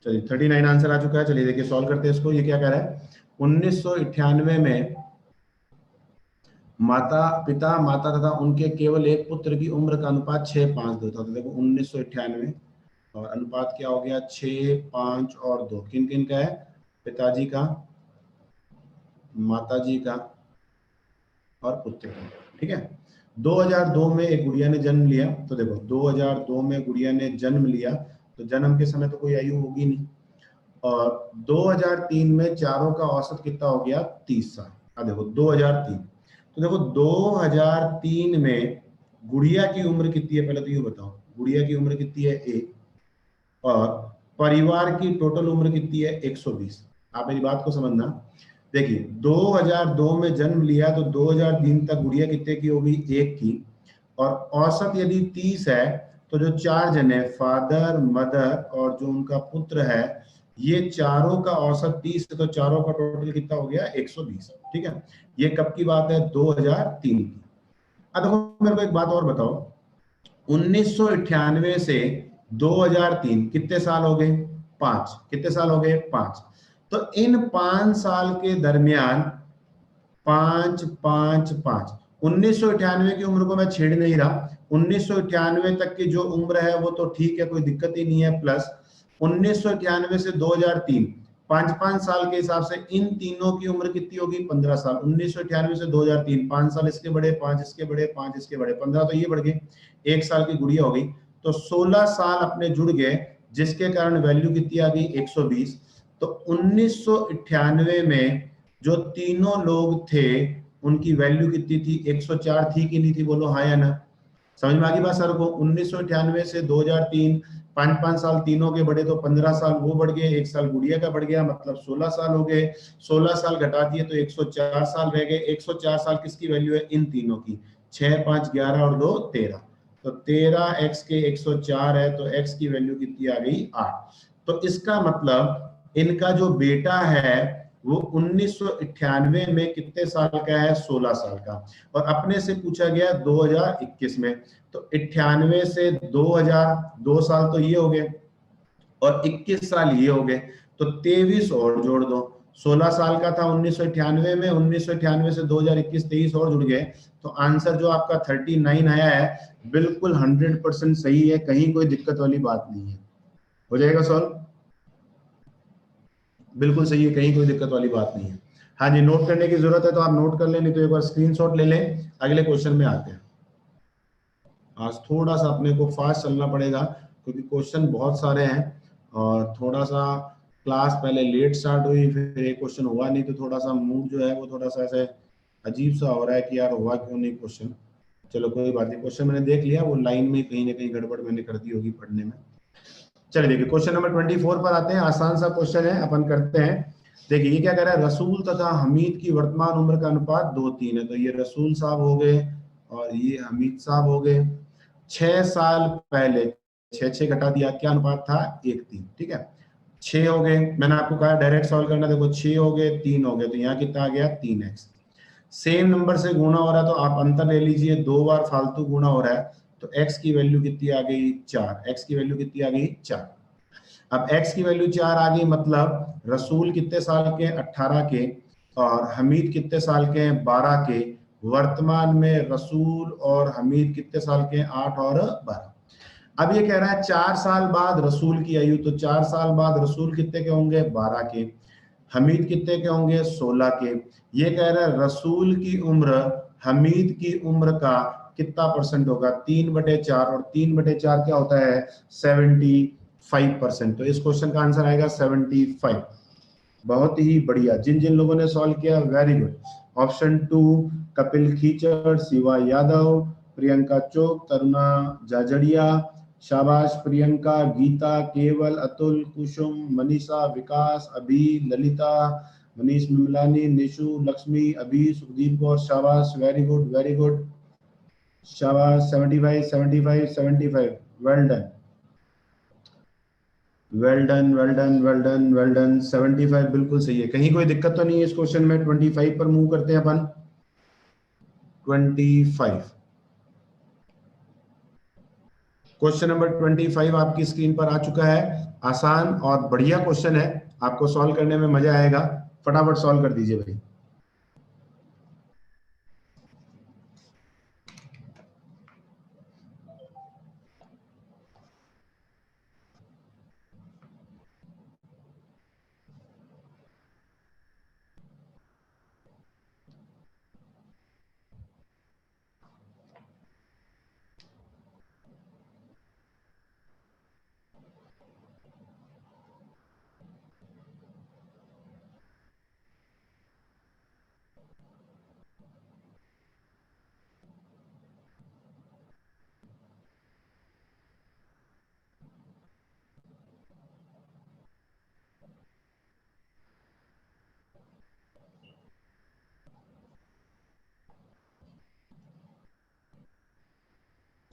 चलिए 39 आंसर आ चुका है। चलिए देखिए, सॉल्व करते हैं इसको। ये क्या कह रहा है, 1998 में माता तथा उनके केवल एक पुत्र की उम्र का अनुपात 6:5 था। तो देखो 1998 और अनुपात क्या हो गया, 6, 5 और 2, किन किन का है, पिताजी का, माताजी का और पुत्र का, ठीक है। 2002 में एक गुड़िया ने जन्म लिया, तो देखो 2002 में गुड़िया ने जन्म लिया, तो जन्म के समय तो कोई आयु होगी नहीं, और 2003 में चारों का औसत कितना हो गया, 30 साल। अब देखो 2003, तो देखो 2003 में गुड़िया की उम्र कितनी है, पहले तो ये बताओ, गुड़िया की उम्र कितनी है, 1, और परिवार की टोटल उम्र कितनी है, 120। आप मेरी बात को समझना, देखिए 2002 में जन्म लिया, तो 2003 तक गुड़िया कितने की होगी, 1 की, और औसत यदि 30 है, तो जो 4 जन है, फादर, मदर और जो उनका पुत्र है, ये चारों का औसत 30, तो चारों का टोटल कितना हो गया, 120, ठीक है। ये कब की बात है, 2003 की। अब देखो मेरे को एक बात और बताओ, 1998 से 2003 कितने साल हो गए, 5, कितने साल हो गए, 5। तो इन 5 साल के दरमियान 5 5 5, 1998 की उम्र को मैं छेड़ नहीं रहा, 1998 तक की जो उम्र है वो तो ठीक है, कोई दिक्कत ही नहीं है, प्लस 1991 से 2003, 5-5 साल के हिसाब से इन तीनों की उम्र कितनी होगी? 15 साल। 1991 से 2003, 5 साल इसके बड़े, 5 इसके बड़े, 5 इसके बड़े, 15 तो ये बढ़ गए, 1 साल की गुड़िया हो गई, तो 16 साल अपने जुड़ गए, जिसके कारण वैल्यू कितनी आ गई? 120। तो 1998 में जो तीनों लोग थे उनकी वैल्यू कितनी थी? 104 थी कि नहीं थी? बोलो हाँ या ना। समझ में आ गई बात सर को? 1998 से 2003, 5-5 साल तीनों के बढ़े, तो 15 साल वो बढ़ गए, 1 साल गुड़िया का बढ़ गया, मतलब 16 साल हो गए। 16 साल घटा दिए तो 104 साल रह गए। 104 साल किसकी वैल्यू है? इन तीनों की। 6, 5, 11 और 2, 13। तो 13 x के 104 है, तो x की वैल्यू कितनी आ गई? 8। तो इसका मतलब इनका जो बेटा है वो 1998 में कितने साल का है? 16 साल का। और अपने से पूछा गया 2021 में, तो 98 से 2000, 2 साल तो ये हो गए और 21 साल ये हो गए, तो 23 और जोड़ दो। 16 साल का था 1998 में, 1998 से 2021, 23 और जुड़ गए, तो आंसर जो आपका 39 आया है बिल्कुल 100% सही है, कहीं कोई दिक्कत वाली बात नहीं है। हो जाएगा सॉल्व? बिल्कुल सही है, कहीं कोई दिक्कत वाली बात नहीं है। हाँ जी, नोट करने की जरूरत है तो आप नोट कर लें, नहीं तो एक बार स्क्रीनशॉट ले लें। अगले क्वेश्चन में आते हैं। आज थोड़ा सा अपने को फास्ट चलना पड़ेगा क्योंकि क्वेश्चन बहुत सारे हैं और थोड़ा सा क्लास पहले लेट स्टार्ट हुई, फिर एक क्वेश्चन हुआ नहीं, तो थोड़ा सा मूड जो है वो थोड़ा सा ऐसे अजीब सा हो रहा है कि यार हुआ क्यों नहीं क्वेश्चन। चलो कोई बात नहीं, क्वेश्चन मैंने देख लिया, वो लाइन में कहीं ना कहीं गड़बड़ मैंने कर दी होगी पढ़ने में। चलिए देखिए क्वेश्चन नंबर 24 पर आते हैं। आसान सा क्वेश्चन है, अपन करते हैं। देखिए ये क्या कह रहा है? रसूल तथा हमीद की वर्तमान उम्र का अनुपात 2:3 है। तो ये रसूल साहब हो गए और ये हमीद साहब हो गए। 6 साल पहले 6 घटा दिया, क्या अनुपात था? 1:3। ठीक है, 6 हो गए, मैंने आपको कहा डायरेक्ट सॉल्व करना। देखो 6 हो गए, 3 हो गए, तो यहाँ कितना आ गया? 3x। सेम नंबर से गुणा हो रहा है तो आप अंतर ले लीजिए, 2 बार फालतू गुणा हो रहा है, तो x की वैल्यू कितनी आ गई? 4। x की वैल्यू कितनी आ गई? 4। अब x की वैल्यू 4 आ गई, मतलब रसूल कितने साल के? 18 के। और हमीद कितने साल के हैं? 12 के। वर्तमान में रसूल और हमीद कितने साल के हैं? 8 और 12। अब ये कह रहा है 4 साल बाद रसूल की आयु, तो 4 साल बाद रसूल कितने के होंगे? 12 के। हमीद कितने के होंगे? 16 के। ये कह रहा है रसूल की उम्र हमीद की उम्र का कितना परसेंट होगा? 3/4, और 3/4 क्या होता है? 75%। तो इस क्वेश्चन का आंसर आएगा 75। बहुत ही बढ़िया, जिन जिन लोगों ने सॉल्व किया very good. Option 2 Kapil Khichar, Shiva Yadav, Priyanka Chok, Taruna Jajaria, शाबाश प्रियंका, गीता, केवल, अतुल, कुसुम, मनीषा, विकास, अभी, ललिता, मनीष मिमलानी, निशु, लक्ष्मी, अभी, सुखदीप कौर, शाबाश, वेरी गुड वेरी गुड, शाबाश। 75 75 75, well done well done well done well done well done. 75 बिल्कुल सही है, कहीं कोई दिक्कत तो नहीं है इस क्वेश्चन में। 25 पर मूव करते हैं अपन। 25, क्वेश्चन नंबर 25 आपकी स्क्रीन पर आ चुका है। आसान और बढ़िया क्वेश्चन है, आपको सॉल्व करने में मजा आएगा। फटाफट सॉल्व कर दीजिए भाई।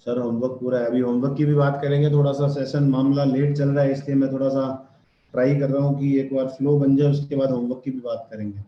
सर होमवर्क पूरा है, अभी होमवर्क की भी बात करेंगे। थोड़ा सा सेशन मामला लेट चल रहा है, इसलिए मैं थोड़ा सा ट्राई कर रहा हूँ कि एक बार फ्लो बन जाए, उसके बाद होमवर्क की भी बात करेंगे।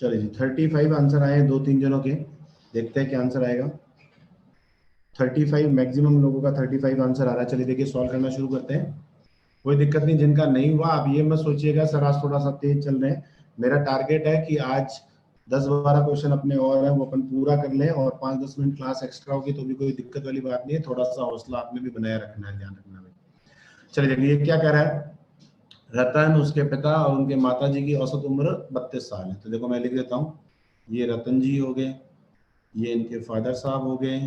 चलिए जी 35 आंसर आए हैं 2-3 जनों के, देखते हैं क्या आंसर आएगा। 35 मैक्सिमम लोगों का 35 आंसर आ रहा है। चलिए देखिए सॉल्व करना शुरू करते हैं। कोई दिक्कत नहीं, जिनका नहीं हुआ आप ये मत सोचिएगा सर आज थोड़ा सा तेज चल रहे हैं। मेरा टारगेट है कि आज 10-12 क्वेश्चन अपने और हैं वो अपन पूरा कर लें, और 5-10 मिनट क्लास एक्स्ट्रा होगी तो भी कोई दिक्कत वाली बात नहीं है। थोड़ा सा हौसला आपने भी बनाए रखना है, ध्यान रखना है। चलिए देखिए ये क्या कह रहा है, रतन, उसके पिता और उनके माता जी की औसत उम्र 32 साल है। तो देखो मैं लिख देता हूँ, ये रतन जी हो गए, ये इनके फादर साहब हो गए,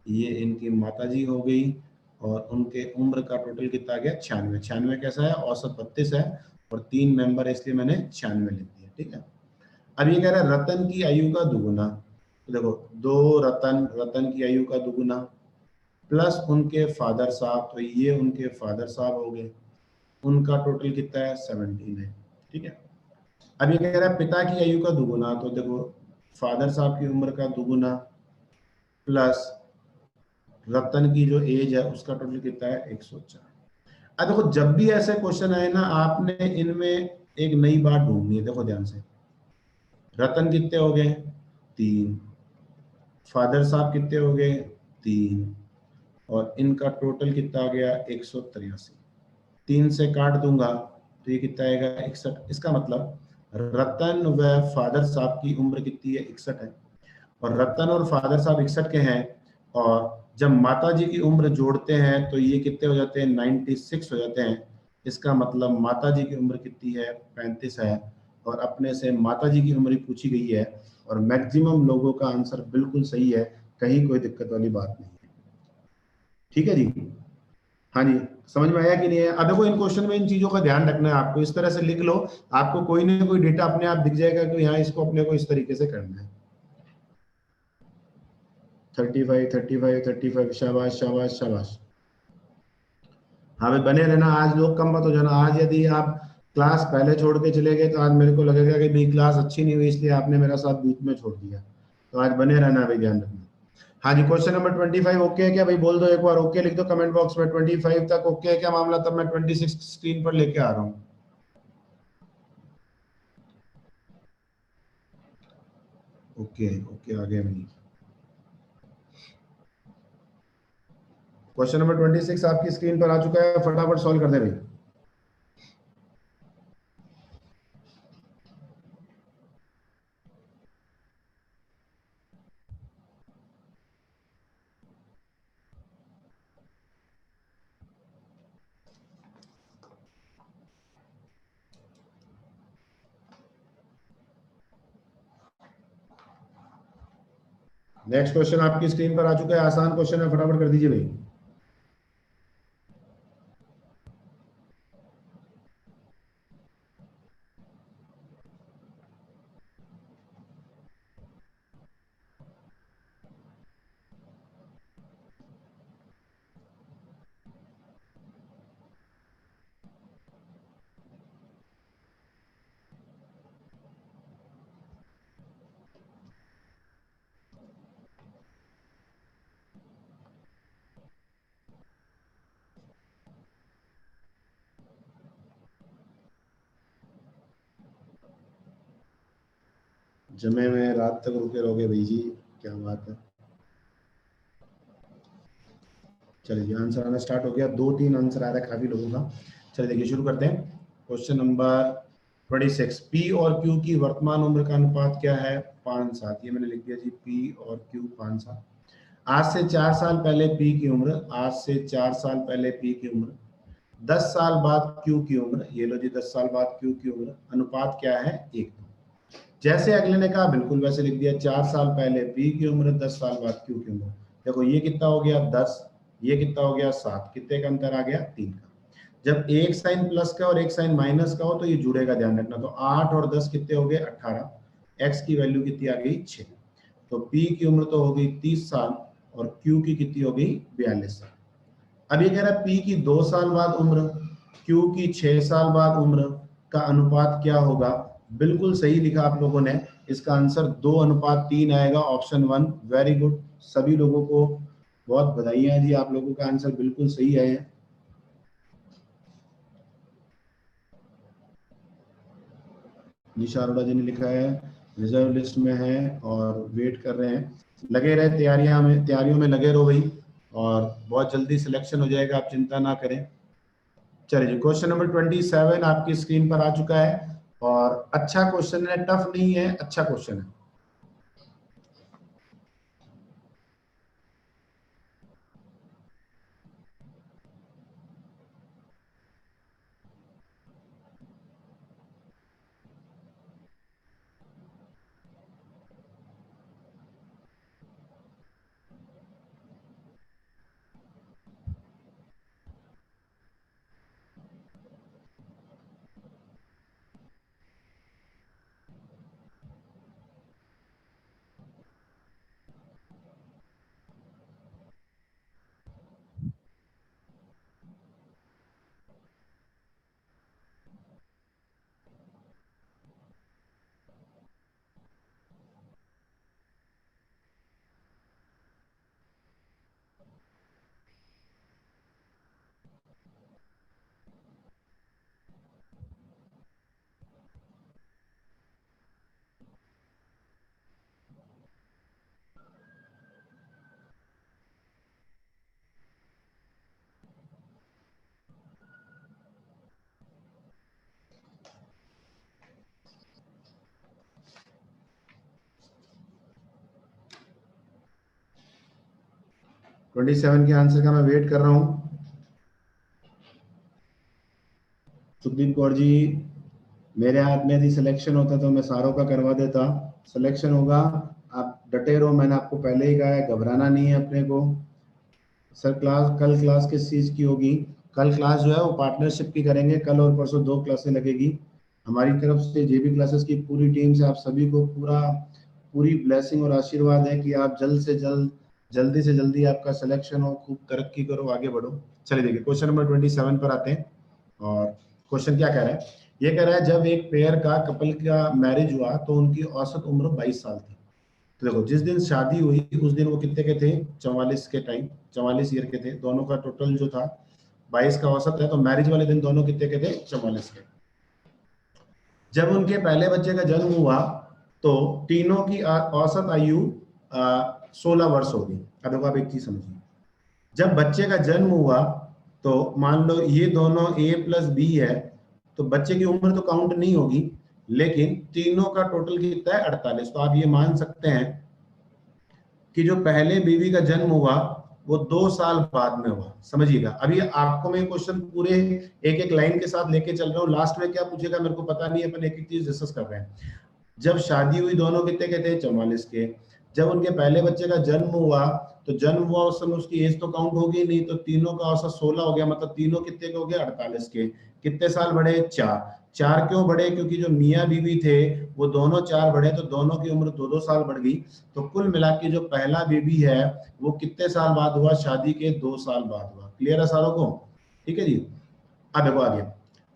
ये इनकी माता जी हो गई, और उनके उम्र का टोटल कितना आ गया 96। 96 कैसा है, औसत 32 है, और 3 मेंबर इसलिए मैंने 96 लिख दिया। ठीक है, अब ये कह रहा है रतन की आयु का दुगुना। तो देखो 2 रतन, रतन की आयु का दुगुना प्लस उनके फादर साहब, तो ये उनके फादर साहब हो गए, उनका टोटल कितना है 17 है। ठीक है, अब ये कह रहा है पिता की आयु का दुगुना, तो देखो फादर साहब की उम्र का दुगुना प्लस रतन की जो एज है उसका टोटल कितना है 104। अब देखो जब भी ऐसे क्वेश्चन आए ना, आपने इनमें एक नई बात ढूंढनी है। देखो ध्यान से, रतन कितने हो गए 3, फादर साहब कितने हो गए 3, और इनका टोटल कितना आ गया 183। 3 से काट दूंगा तो ये कितना आएगा 61। इसका मतलब रतन व फादर साहब की उम्र कितनी है 61 है, और रतन और फादर साहब 61 के हैं, और जब माता जी की उम्र जोड़ते हैं तो ये कितने हो जाते हैं 96 हो जाते हैं। इसका मतलब माता जी की उम्र कितनी है 35 है, और अपने से माता जी की उम्र पूछी गई है, और मैक्सिमम लोगों का आंसर बिल्कुल सही है, कहीं कोई दिक्कत वाली बात नहीं है। ठीक है जी, हाँ जी, समझ में आया कि नहीं है। अब देखो इन क्वेश्चन में इन चीजों का ध्यान रखना है, आपको इस तरह से लिख लो, आपको कोई ना कोई डेटा अपने आप दिख जाएगा कि यहाँ इसको अपने को इस तरीके से करना है। 35 35 35, शाबाश शाबाश शाबाश। हाँ भाई बने रहना, आज लोग कम मत हो जाना। आज यदि आप क्लास पहले छोड़ के चले गए तो आज मेरे को लगेगा कि भाई क्लास अच्छी नहीं हुई इसलिए आपने मेरा साथ बीच में छोड़ दिया। तो आज बने रहना भाई, ध्यान रखना। हाँ जी, क्वेश्चन नंबर 25 ओके है क्या भाई, बोल दो एक बार ओके लिख दो कमेंट बॉक्स में। 25 तक ओके है क्या मामला, तब मैं 26 स्क्रीन पर लेके आ रहा हूँ। ओके ओके आ गया भाई। क्वेश्चन नंबर 26 आपकी स्क्रीन पर आ चुका है, फटाफट सॉल्व कर दे भाई। नेक्स्ट क्वेश्चन आपकी स्क्रीन पर आ चुका है, आसान क्वेश्चन है, फटाफट कर दीजिए भाई। जमे में रात तक रुके रहोगे भाई जी, क्या बात है। चलिए आंसर आना स्टार्ट हो गया, 2-3 आंसर आ रहा है काफी लोगों का। चलिए देखिए शुरू करते हैं। क्वेश्चन नंबर 26, पी और क्यू की वर्तमान उम्र का अनुपात क्या है 5-7। ये मैंने लिख दिया जी, पी और क्यू 5-7। आज से 4 साल पहले पी की उम्र, आज से 4 साल पहले पी की उम्र, 10 साल बाद क्यू की उम्र, ये लो जी 10 साल बाद क्यू की उम्र, अनुपात क्या है 1। जैसे अगले ने कहा बिल्कुल वैसे लिख दिया, 4 साल पहले पी की उम्र, 10 साल बाद क्यू की उम्र। देखो ये कितना हो गया 10, ये कितना हो गया 7, कितने का अंतर आ गया 3 का। जब एक साइन प्लस का और एक साइन माइनस का हो तो ये जुड़ेगा, ध्यान रखना। तो 8 और 10 कितने हो गए 18, एक्स की वैल्यू कितनी आ गई 6। तो पी की उम्र तो हो गई 30 साल, और क्यू की कितनी हो गई 42 साल। अब ये कह रहा है पी की 2 साल बाद उम्र, क्यू की 6 साल बाद उम्र का अनुपात क्या होगा। बिल्कुल सही लिखा आप लोगों ने, इसका आंसर 2:3 आएगा, ऑप्शन 1। वेरी गुड, सभी लोगों को बहुत बधाइयां जी, आप लोगों का आंसर बिल्कुल सही है। निशा अरोड़ा जी ने लिखा है रिजर्व लिस्ट में है और वेट कर रहे हैं। लगे रहे तैयारियों में लगे रहो भाई, और बहुत जल्दी सिलेक्शन हो जाएगा, आप चिंता ना करें। चलिए, क्वेश्चन नंबर 27 आपकी स्क्रीन पर आ चुका है, और अच्छा क्वेश्चन है, टफ नहीं है, अच्छा क्वेश्चन है। ट्वेंटी सेवन के आंसर का मैं वेट कर रहा हूँ। सुखदीप कौर जी, मेरे हाथ में यदि सिलेक्शन होता तो मैं सारों का करवा देता। सिलेक्शन होगा, आप डटे रहो, मैंने आपको पहले ही कहा है, घबराना नहीं है अपने को। सर कल क्लास किस चीज़ की होगी? कल क्लास जो है वो पार्टनरशिप की करेंगे, कल और परसों 2 क्लासें लगेगी। हमारी तरफ से जेबी क्लासेस की पूरी टीम से आप सभी को पूरी ब्लेसिंग और आशीर्वाद है कि आप जल्दी से जल्दी आपका सिलेक्शन हो, खूब तरक्की करो, आगे बढ़ो। चलिए देखिए, क्वेश्चन नंबर 27 पर आते हैं। और क्वेश्चन क्या कह रहा है? ये कह रहा है, जब एक पेयर का कपल का मैरिज हुआ तो उनकी औसत उम्र 22 साल थी। तो देखो, जिस दिन शादी हुई उस दिन वो कितने के थे? 44 के टाइम, 44 ईयर के थे। दोनों का टोटल जो था 22 का औसत है, तो मैरिज वाले दिन दोनों कितने के थे? 44 के। जब उनके पहले बच्चे का जन्म हुआ तो तीनों की औसत आयु 16 वर्ष होगी। अब देखो, आप एक चीज समझिए, जब बच्चे का जन्म हुआ तो मान लो ये दोनों A प्लस बी है, तो बच्चे की उम्र तो काउंट नहीं होगी, लेकिन तीनों का टोटल कितना है? 48। तो आप ये मान सकते हैं कि जो पहले बीवी का जन्म हुआ वो 2 साल बाद में हुआ। समझिएगा, अभी आपको मैं क्वेश्चन पूरे एक एक लाइन के साथ लेके चल रहा हूँ, लास्ट में क्या पूछेगा मेरे को पता नहीं है, अपन एक एक चीज डिस्कस कर रहे हैं। जब शादी हुई दोनों कितने के थे? 44 के। जब उनके पहले बच्चे का जन्म हुआ तो जन्म हुआ उस समय उसकी एज तो काउंट होगी नहीं, तो तीनों का औसत 16 हो गया, मतलब तीनों कितने के हो गए? 48 के। कितने साल बढ़े? 4। 4 क्यों बढ़े? क्योंकि जो मियाँ बीवी थे वो दोनों 4 बढ़े, तो दोनों की उम्र 2-2 साल बढ़ गई। तो कुल मिला के जो पहला बेबी है वो कितने साल बाद हुआ? शादी के 2 साल बाद हुआ। क्लियर है सारों को? ठीक है जी। अब देखो आगे,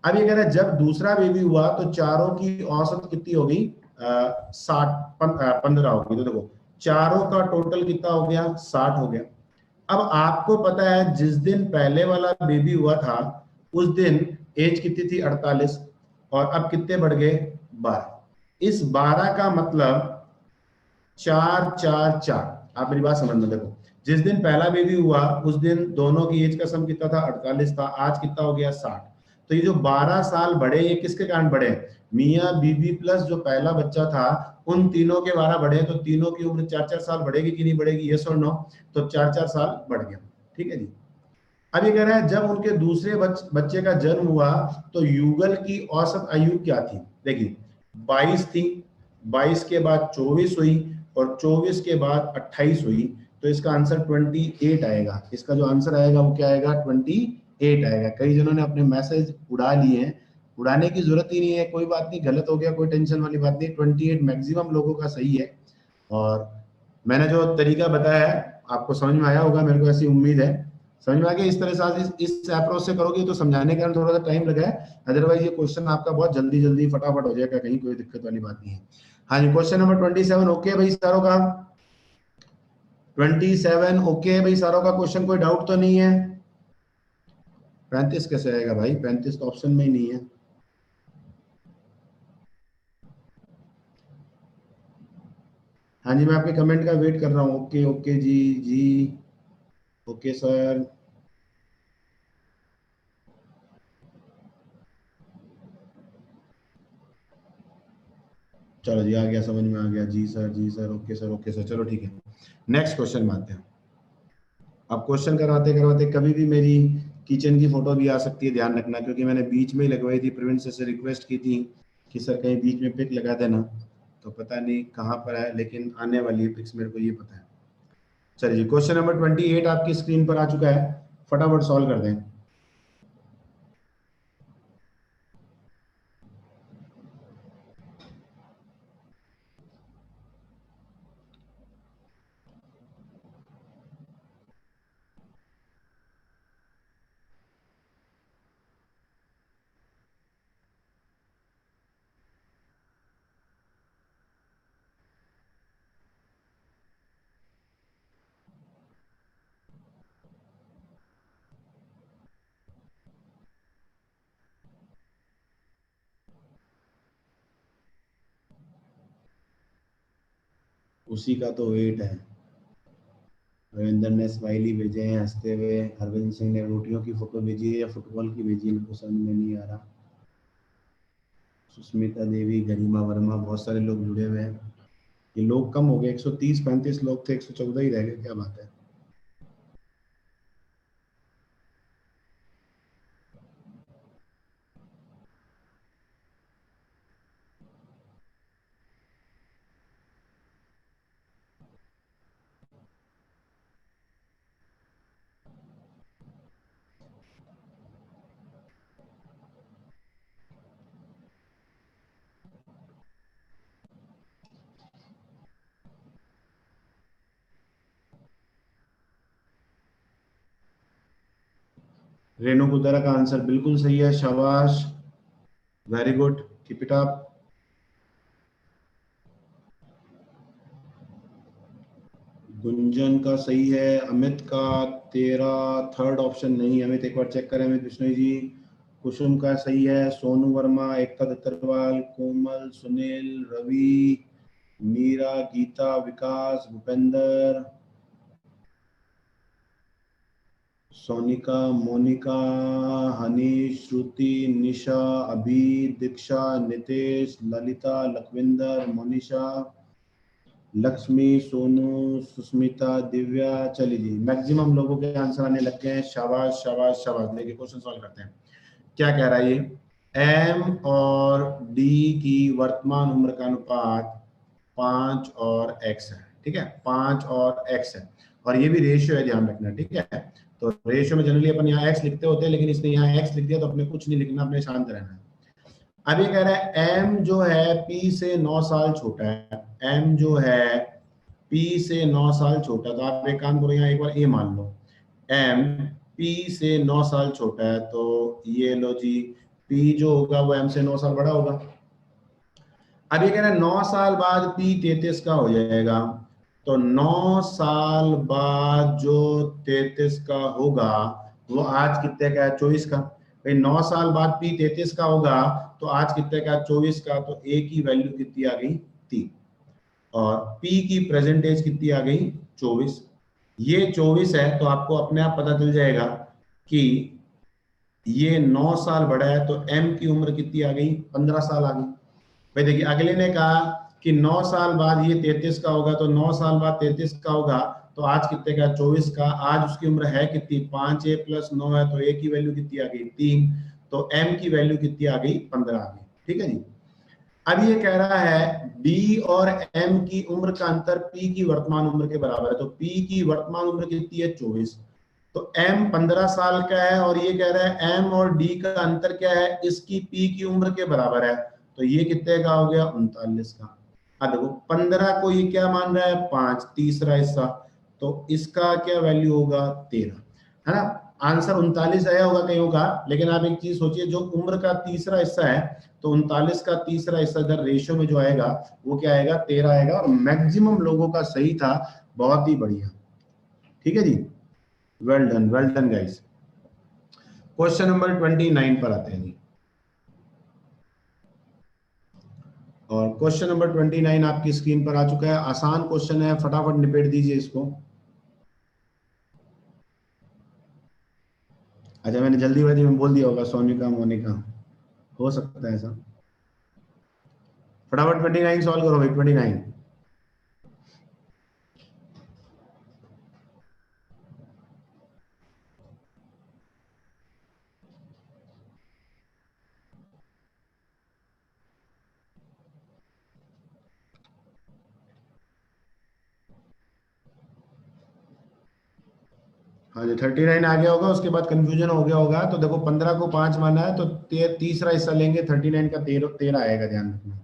अब ये कह रहा है जब दूसरा बेबी हुआ तो चारों की औसत कितनी होगी? 15 होगी। तो देखो, चारों का टोटल कितना हो गया? 60 हो गया। अब आपको पता है जिस दिन पहले वाला बेबी हुआ था उस दिन एज कितनी थी? 48। और अब कितने बढ़ गए? 12। इस 12 का मतलब 4 4 4। आप मेरी बात समझना, देखो, जिस दिन पहला बेबी हुआ उस दिन दोनों की एज का सम कितना था? 48 था। आज कितना हो गया? 60। तो ये जो 12 साल बढ़े, ये किसके कारण बढ़े? मियाँ बीबी प्लस जो पहला बच्चा था, उन तीनों के 12 बढ़े, तो तीनों की उम्र 4-4 साल बढ़ेगी कि नहीं बढ़ेगी? यस और नो? तो 4-4 साल बढ़ गया। ठीक है जी। अब ये कह रहा है जब उनके दूसरे बच्चे का जन्म हुआ तो युगल की औसत आयु क्या थी? देखिए, 22 थी, 22 के बाद 24 हुई, और 24 के बाद 28 हुई। तो इसका आंसर 28 आएगा। इसका जो आंसर आएगा वो क्या आएगा? 28 आएगा। कई जनों ने अपने मैसेज उड़ा लिए हैं, उड़ाने की जरूरत ही नहीं है, कोई बात नहीं, गलत हो गया, कोई टेंशन वाली बात नहीं। 28 मैक्सिमम लोगों का सही है। और मैंने जो तरीका बताया है आपको समझ में आया होगा, मेरे को ऐसी उम्मीद है। समझ में आ गया? इस तरह से आज इस अप्रोच से करोगे तो समझाने के थोड़ा सा टाइम लगा है, अदरवाइज ये क्वेश्चन आपका बहुत जल्दी जल्दी फटाफट हो जाएगा, कहीं कोई दिक्कत वाली बात नहीं है। हाँ जी, क्वेश्चन नंबर 27 ओके भाई सारों का? 27 ओके भाई सारों का? क्वेश्चन कोई डाउट तो नहीं है? 35 कैसे आएगा भाई? 35 तो ऑप्शन में ही नहीं है। हाँ जी, मैं आपके कमेंट का वेट कर रहा हूँ। ओके ओके जी जी, ओके सर। चलो जी, आ गया, समझ में आ गया। जी सर, जी सर, ओके सर, चलो ठीक है। नेक्स्ट क्वेश्चन में आते हैं। अब क्वेश्चन करवाते करवाते कभी भी मेरी किचन की फोटो भी आ सकती है, ध्यान रखना, क्योंकि मैंने बीच में ही लगवाई थी। प्रवीण सर से रिक्वेस्ट की थी कि सर कहीं बीच में पिक लगा देना, तो पता नहीं कहाँ पर है, लेकिन आने वाली है पिक्स, मेरे को ये पता है। चलिए, क्वेश्चन नंबर 28 आपकी स्क्रीन पर आ चुका है, फटाफट सॉल्व कर दें। उसी का तो वेट है। रविंदर ने स्माइली भेजे हैं हंसते हुए, अरविंद सिंह ने रोटियों की फोटो भेजी है या फुटबॉल की भेजी है, मेरे को समझ में नहीं आ रहा। सुष्मिता देवी, गरिमा वर्मा, बहुत सारे लोग जुड़े हुए हैं। ये लोग कम हो गए, 130-35 लोग थे, 114 ही रह गए, क्या बात है। रेणु कुदरा का आंसर बिल्कुल सही है, शाबाश, very good, keep it up. Gunjan का सही है, अमित का तेरा थर्ड ऑप्शन नहीं, अमित एक बार चेक करें, अमित बिश्नोई जी। कुसुम का सही है, सोनू वर्मा, एकता दत्तरवाल, कोमल, सुनील, रवि, मीरा, गीता, विकास, भूपेंद्र, सोनिका, मोनिका, हनीश, श्रुति, निशा, अभी, दीक्षा, नितेश, ललिता, लखविंदर, मोनिशा, लक्ष्मी, सोनू, सुस्मिता, दिव्या। चलिए जी, मैक्सिमम लोगों के आंसर आने लग गए हैं, शाबाश शाबाश शाबाश। देखिए क्वेश्चन सॉल्व करते हैं। क्या कह रहा है ये, एम और डी की वर्तमान उम्र का अनुपात 5 और x है, ठीक है, 5 और x है, और ये भी रेशियो है, ध्यान रखना, ठीक है। तो रेशियो में जनरली अपन यहाँ x लिखते होते हैं, लेकिन इसने यहाँ x लिख दिया, तो अपने कुछ नहीं लिखना, अपने शांत रहना है। अब ये कह रहा है m जो है p से 9 साल छोटा है, m जो है p से 9 साल छोटा, तो आप एक काम करो, यहाँ एक बार a मान लो, m p से 9 साल छोटा है, तो ये लो जी, p जो होगा वो m से 9 साल बड़ा होगा। अब ये कह रहा है 9 साल बाद p 33 का हो जाएगा, तो 9 साल बाद जो 33 का होगा वो आज कितने का है, 24 का। भाई 9 साल बाद p 33 का होगा, तो आज कितने का, 24 का, तो a की वैल्यू कितनी आ गई, 3, और p की प्रेजेंट एज कितनी आ गई, 24। ये 24 है, तो आपको अपने आप पता चल जाएगा कि ये 9 साल बड़ा है, तो m की उम्र कितनी आ गई, 15 साल आ गई। भाई देखिए, अगले ने कहा कि 9 साल बाद ये 33 का होगा, तो 9 साल बाद 33 का होगा, तो आज कितने का, 24 का। आज उसकी उम्र है कितनी, 5a + 9 है, तो a की वैल्यू कितनी आ गई, 3, तो m की वैल्यू कितनी आ गई, 15 आ गई, ठीक है जी। अब ये कह रहा है d और m की उम्र का अंतर p की वर्तमान उम्र के बराबर है, तो p की वर्तमान उम्र कितनी है, 24, तो m 15 साल का है, और ये कह रहा है m और d का अंतर क्या है, इसकी p की उम्र के बराबर है, तो ये कितने का हो गया, 39 का। अब देखो 15 को ये क्या मान रहा है, 5, तीसरा हिस्सा, तो इसका क्या वैल्यू होगा, 13, है ना। आंसर 39 आया होगा कहीं होगा, लेकिन आप एक चीज सोचिए, जो उम्र का तीसरा हिस्सा है, तो 39 का तीसरा हिस्सा इधर रेशियो में जो आएगा वो क्या आएगा, 13 आएगा, और मैक्सिमम लोगों का सही था, बहुत ही बढ़िया, ठीक है जी, well done guys. Question number 29 पर आते हैं जी। और क्वेश्चन नंबर 29 आपकी स्क्रीन पर आ चुका है। आसान क्वेश्चन है, फटाफट निपट दीजिए इसको। अच्छा, मैंने जल्दीबाजी में बोल दिया होगा सोनिका मोनिका, हो सकता है ऐसा। फटाफट 29 सॉल्व करो भाई, 29। हाँ जी, 39 आ गया होगा, उसके बाद कंफ्यूजन हो गया होगा। तो देखो 15 को 5 माना है, तो तीसरा हिस्सा लेंगे, 39 का 13 आएगा, ध्यान रखना।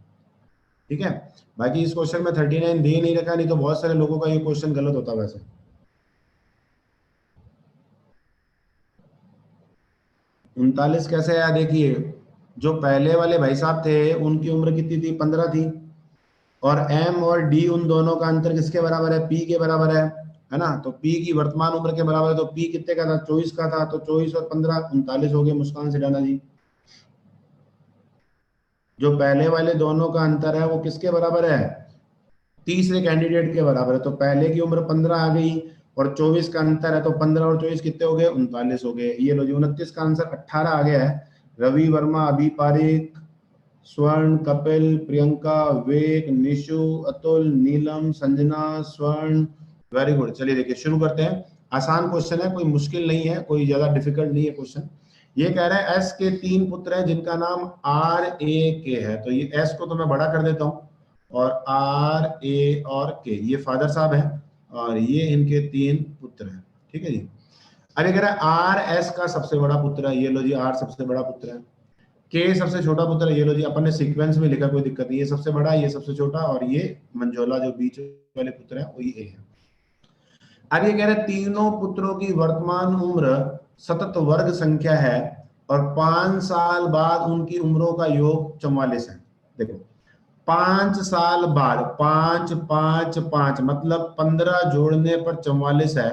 ठीक है, बाकी इस क्वेश्चन में 39 दे नहीं रखा, नहीं तो बहुत सारे लोगों का ये क्वेश्चन गलत होता वैसे। 39 कैसे आया, देखिए जो पहले वाले भाई साहब थे उनकी उम्र कितनी थी, 15 थी। और एम और डी, उन दोनों का अंतर किसके बराबर है, पी के बराबर है ना। तो पी की वर्तमान उम्र के बराबर है, तो पी कितने का था, 24 का था। तो 24 और 15 39 हो गए, मुस्कान सिडाना जी। जो पहले वाले दोनों का अंतर है वो किसके बराबर है, तीसरे कैंडिडेट के बराबर है। तो पहले की उम्र 15 आ गई और 24 का अंतर है, तो 15 और 24 कितने हो गए, 39 हो गए। ये लो जी, 29 का आंसर 18 आ गया है। रवि वर्मा, अभी पारिक, स्वर्ण, कपिल, प्रियंका, वेक, निशु, अतुल, नीलम, संजना, स्वर्ण, वेरी गुड। चलिए देखिए शुरू करते हैं। आसान क्वेश्चन है, कोई मुश्किल नहीं है, कोई ज्यादा डिफिकल्ट नहीं है क्वेश्चन। ये कह रहा है एस के 3 पुत्र हैं जिनका नाम आर ए के है। तो ये एस को तो मैं बड़ा कर देता हूँ, और आर ए और के ये फादर साहब हैं, और ये इनके 3 पुत्र हैं। ठीक है जी। अब ये कह रहा है आर एस का सबसे बड़ा पुत्र है, ये लो जी, आर सबसे बड़ा पुत्र है। के सबसे छोटा पुत्र है, ये लो जी, अपन ने सीक्वेंस में लिखा, कोई दिक्कत नहीं, ये सबसे बड़ा, ये सबसे छोटा, और ये मंजोला जो बीच वाले पुत्र है वो ये है। अब ये कह रहे हैं तीनों पुत्रों की वर्तमान उम्र सतत वर्ग संख्या है, और 5 साल बाद उनकी उम्रों का योग 44 है। देखो 5 साल बाद, 5 5 5 मतलब 15 जोड़ने पर 44 है।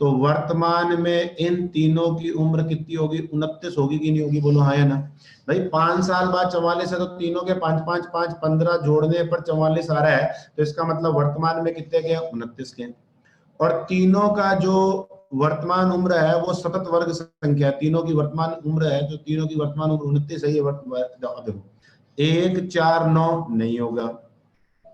तो वर्तमान में इन तीनों की उम्र कितनी होगी, 29 होगी कि नहीं होगी, बोलो हाँ या ना। भाई 5 साल बाद 44 है, तो तीनों के 5 5 5 15 जोड़ने पर 44 आ रहा है, तो इसका मतलब वर्तमान में कितने के, 29 के। और तीनों का जो वर्तमान उम्र है वो सतत वर्ग संख्या है। तीनों की वर्तमान उम्र है, तो तीनों की वर्तमान उम्र 29 है। ये देखो 1 4 9 नहीं होगा,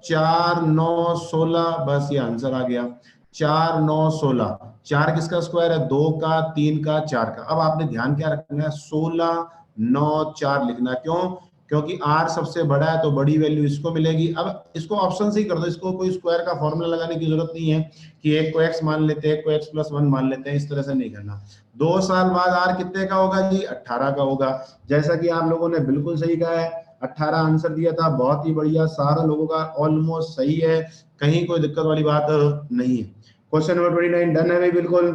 4 9 16, बस ये आंसर आ गया। 4 9 16, 4 किसका स्क्वायर है, 2 का, 3 का, 4 का। अब आपने ध्यान क्या रखना है, 16 9 4 लिखना। क्यों, क्योंकि आर सबसे बड़ा है, तो बड़ी वैल्यू इसको मिलेगी। अब इसको ऑप्शन से ही कर दो, इसको कोई स्क्वायर का फॉर्मूला लगाने की जरूरत नहीं है कि एक को एक्स मान लेते हैं, एक को एक्स प्लस 1 मान लेते हैं, इस तरह से नहीं करना। 2 साल बाद आर कितने का होगा जी, 18 का होगा। जैसा कि आप लोगों ने बिल्कुल सही कहा है, 18 आंसर दिया था, बहुत ही बढ़िया, सारा लोगों का ऑलमोस्ट सही है, कहीं कोई दिक्कत वाली बात नहीं है। क्वेश्चन नंबर 29 डन है भाई, बिल्कुल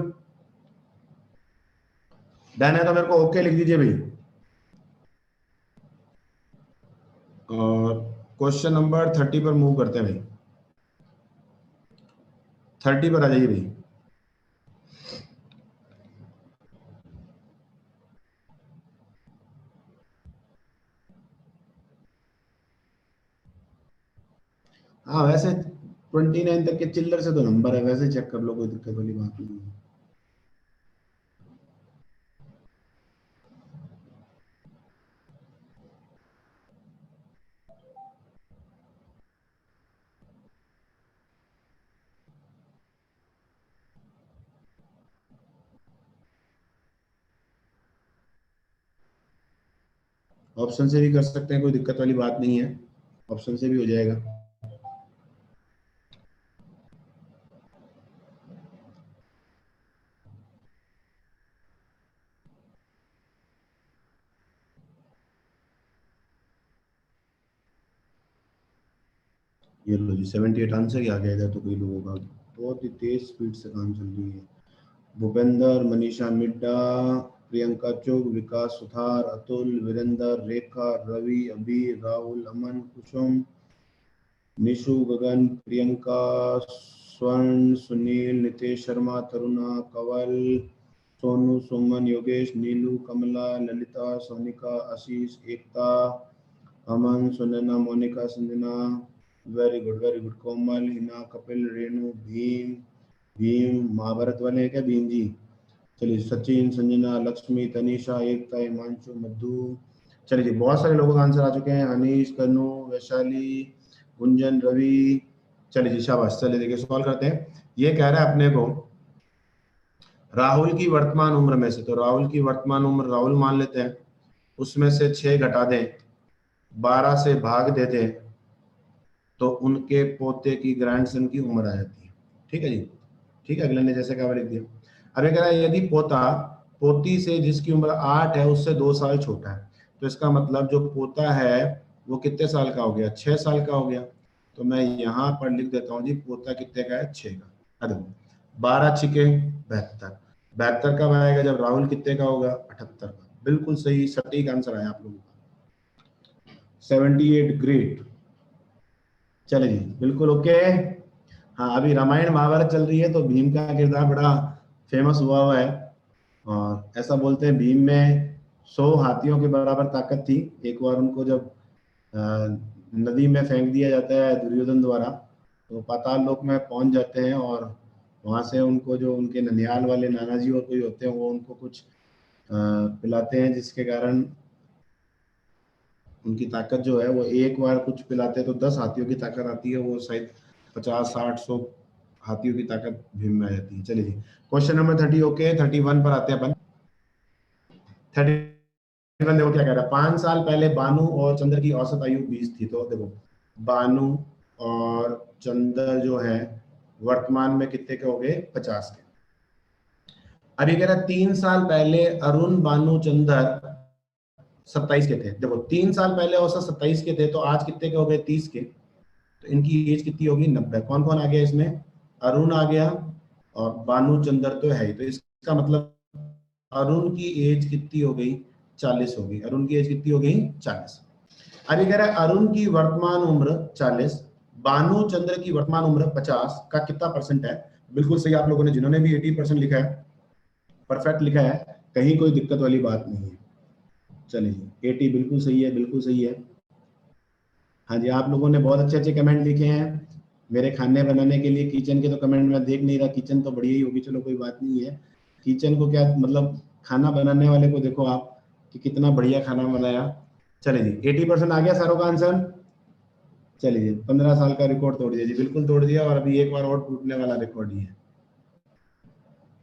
डन है, तो मेरे को ओके लिख दीजिए भाई। और क्वेश्चन नंबर 30 पर मूव करते हैं भाई, 30 पर आ जाइए भाई। हाँ वैसे 29 तक के चिल्लर से तो नंबर है, वैसे चेक कर लो, कोई दिक्कत वाली बात नहीं है। ऑप्शन से भी कर सकते हैं, कोई दिक्कत वाली बात नहीं है, ऑप्शन से भी हो जाएगा। ये लो जी, 78 आंसर ही आ गया इधर तो कई लोगों का, बहुत ही तेज स्पीड से काम चल रही है। भूपेंद्र, मनीषा मिड्डा, प्रियंका चुग, विकास सुथार, अतुल, वीरेंद्र, रेखा, रवि, अभी, राहुल, अमन, कुसुम, निशु, गगन, प्रियंका, स्वर्ण, सुनील, नितेश शर्मा, तरुणा, कवल, सोनू, सुमन, योगेश, नीलू, कमला, ललिता, सोनिका, आशीष, एकता, अमन, सुनैना, मोनिका, संजना, वेरी गुड। कोमल, हिना, कपिल, रेणु, भीम, महाभारत वाले हैं क्या भीम जी? चलिए, सचिन, संजना, लक्ष्मी, तनीषा, एकता, हिमांशु, मधु। चलिए जी, बहुत सारे लोगों का आंसर आ चुके हैं। अनीश, कन्नू, वैशाली, गुंजन, रवि। चलिए जी, शाबाश। चलिए देखिए, सवाल करते हैं। ये कह रहा है अपने को राहुल की वर्तमान उम्र में से, तो राहुल की वर्तमान उम्र राहुल मान लेते हैं, उसमें से 6 घटा दें, 12 से भाग दे दें, तो उनके पोते की ग्रैंडसन की उम्र आ जाती है। ठीक है जी, ठीक है। अगले ने जैसे कहा लिख दिया। अब ये कह रहा है यदि पोता पोती से जिसकी उम्र 8 है उससे 2 साल छोटा है, तो इसका मतलब जो पोता है वो कितने साल का हो गया? 6 साल का हो गया। तो मैं यहाँ पर लिख देता हूँ जी, पोता कितने का है? 6 का। अरे 12 छिके 72। 72 कब आएगा? जब राहुल कितने का होगा? 78 का। बिल्कुल सही, सटीक आंसर आया आप लोगों का। 78, ग्रेट। चले जी, बिल्कुल ओके। हाँ, अभी रामायण महाभारत चल रही है तो भीम का किरदार बड़ा फेमस हुआ है। और ऐसा बोलते हैं भीम में 100 हाथियों के बराबर ताकत थी। एक बार उनको जब नदी में फेंक दिया जाता है दुर्योधन द्वारा, तो पाताल लोक में पहुंच जाते हैं और वहां से उनको जो उनके ननियाल वाले नाना जी और कोई होते हैं वो उनको कुछ पिलाते हैं, जिसके कारण उनकी ताकत जो है वो एक बार कुछ पिलाते तो 10 हाथियों की ताकत आती है, वो शायद 50, 60, 100 हाथियों की ताकत भीम में आ जाती है। चलिए जी, क्वेश्चन नंबर 30 ओके। 31 पर आते हैं अपन। 31 देखो क्या कह रहा है। 5 साल पहले बानू और चंद्र की औसत आयु 20 थी। तो देखो, बानू और चंद्र जो है वर्तमान में कितने के हो गए? 50 के। अब ये कह रहा है 3 साल पहले अरुण, बानू, चंद्र 27 के थे। देखो, 3 साल पहले औसत 27 के थे, तो आज कितने के हो गए? 30 के। तो इनकी एज कितनी होगी? 90। कौन कौन आ गया इसमें? अरुण आ गया और बानू, चंद्र तो है ही। तो इसका मतलब अरुण की एज कितनी हो गई? 40 हो गई। अरुण की एज कितनी हो गई? 40। अभी कह रहा है अरुण की वर्तमान उम्र 40, बानू चंद्र की वर्तमान उम्र 50 का कितना परसेंट है? बिल्कुल सही आप लोगों ने, जिन्होंने भी 80% लिखा है, परफेक्ट लिखा है, कहीं कोई दिक्कत वाली बात नहीं है। चलिए, 80 बिल्कुल सही है, बिल्कुल सही है। हाँ जी, आप लोगों ने बहुत अच्छे अच्छे कमेंट लिखे हैं मेरे खाने बनाने के लिए। किचन के तो कमेंट मैं देख नहीं रहा, किचन तो बढ़िया ही होगी, चलो कोई बात नहीं है। किचन को क्या मतलब, खाना बनाने वाले को देखो आप कि कितना बढ़िया खाना बनाया। चलिए जी, 80% आ गया सारों का आंसर। चलिए, 15 साल का रिकॉर्ड तोड़ दिया जी, बिल्कुल तोड़ दिया। और अभी एक बार और टूटने वाला रिकॉर्ड ही है।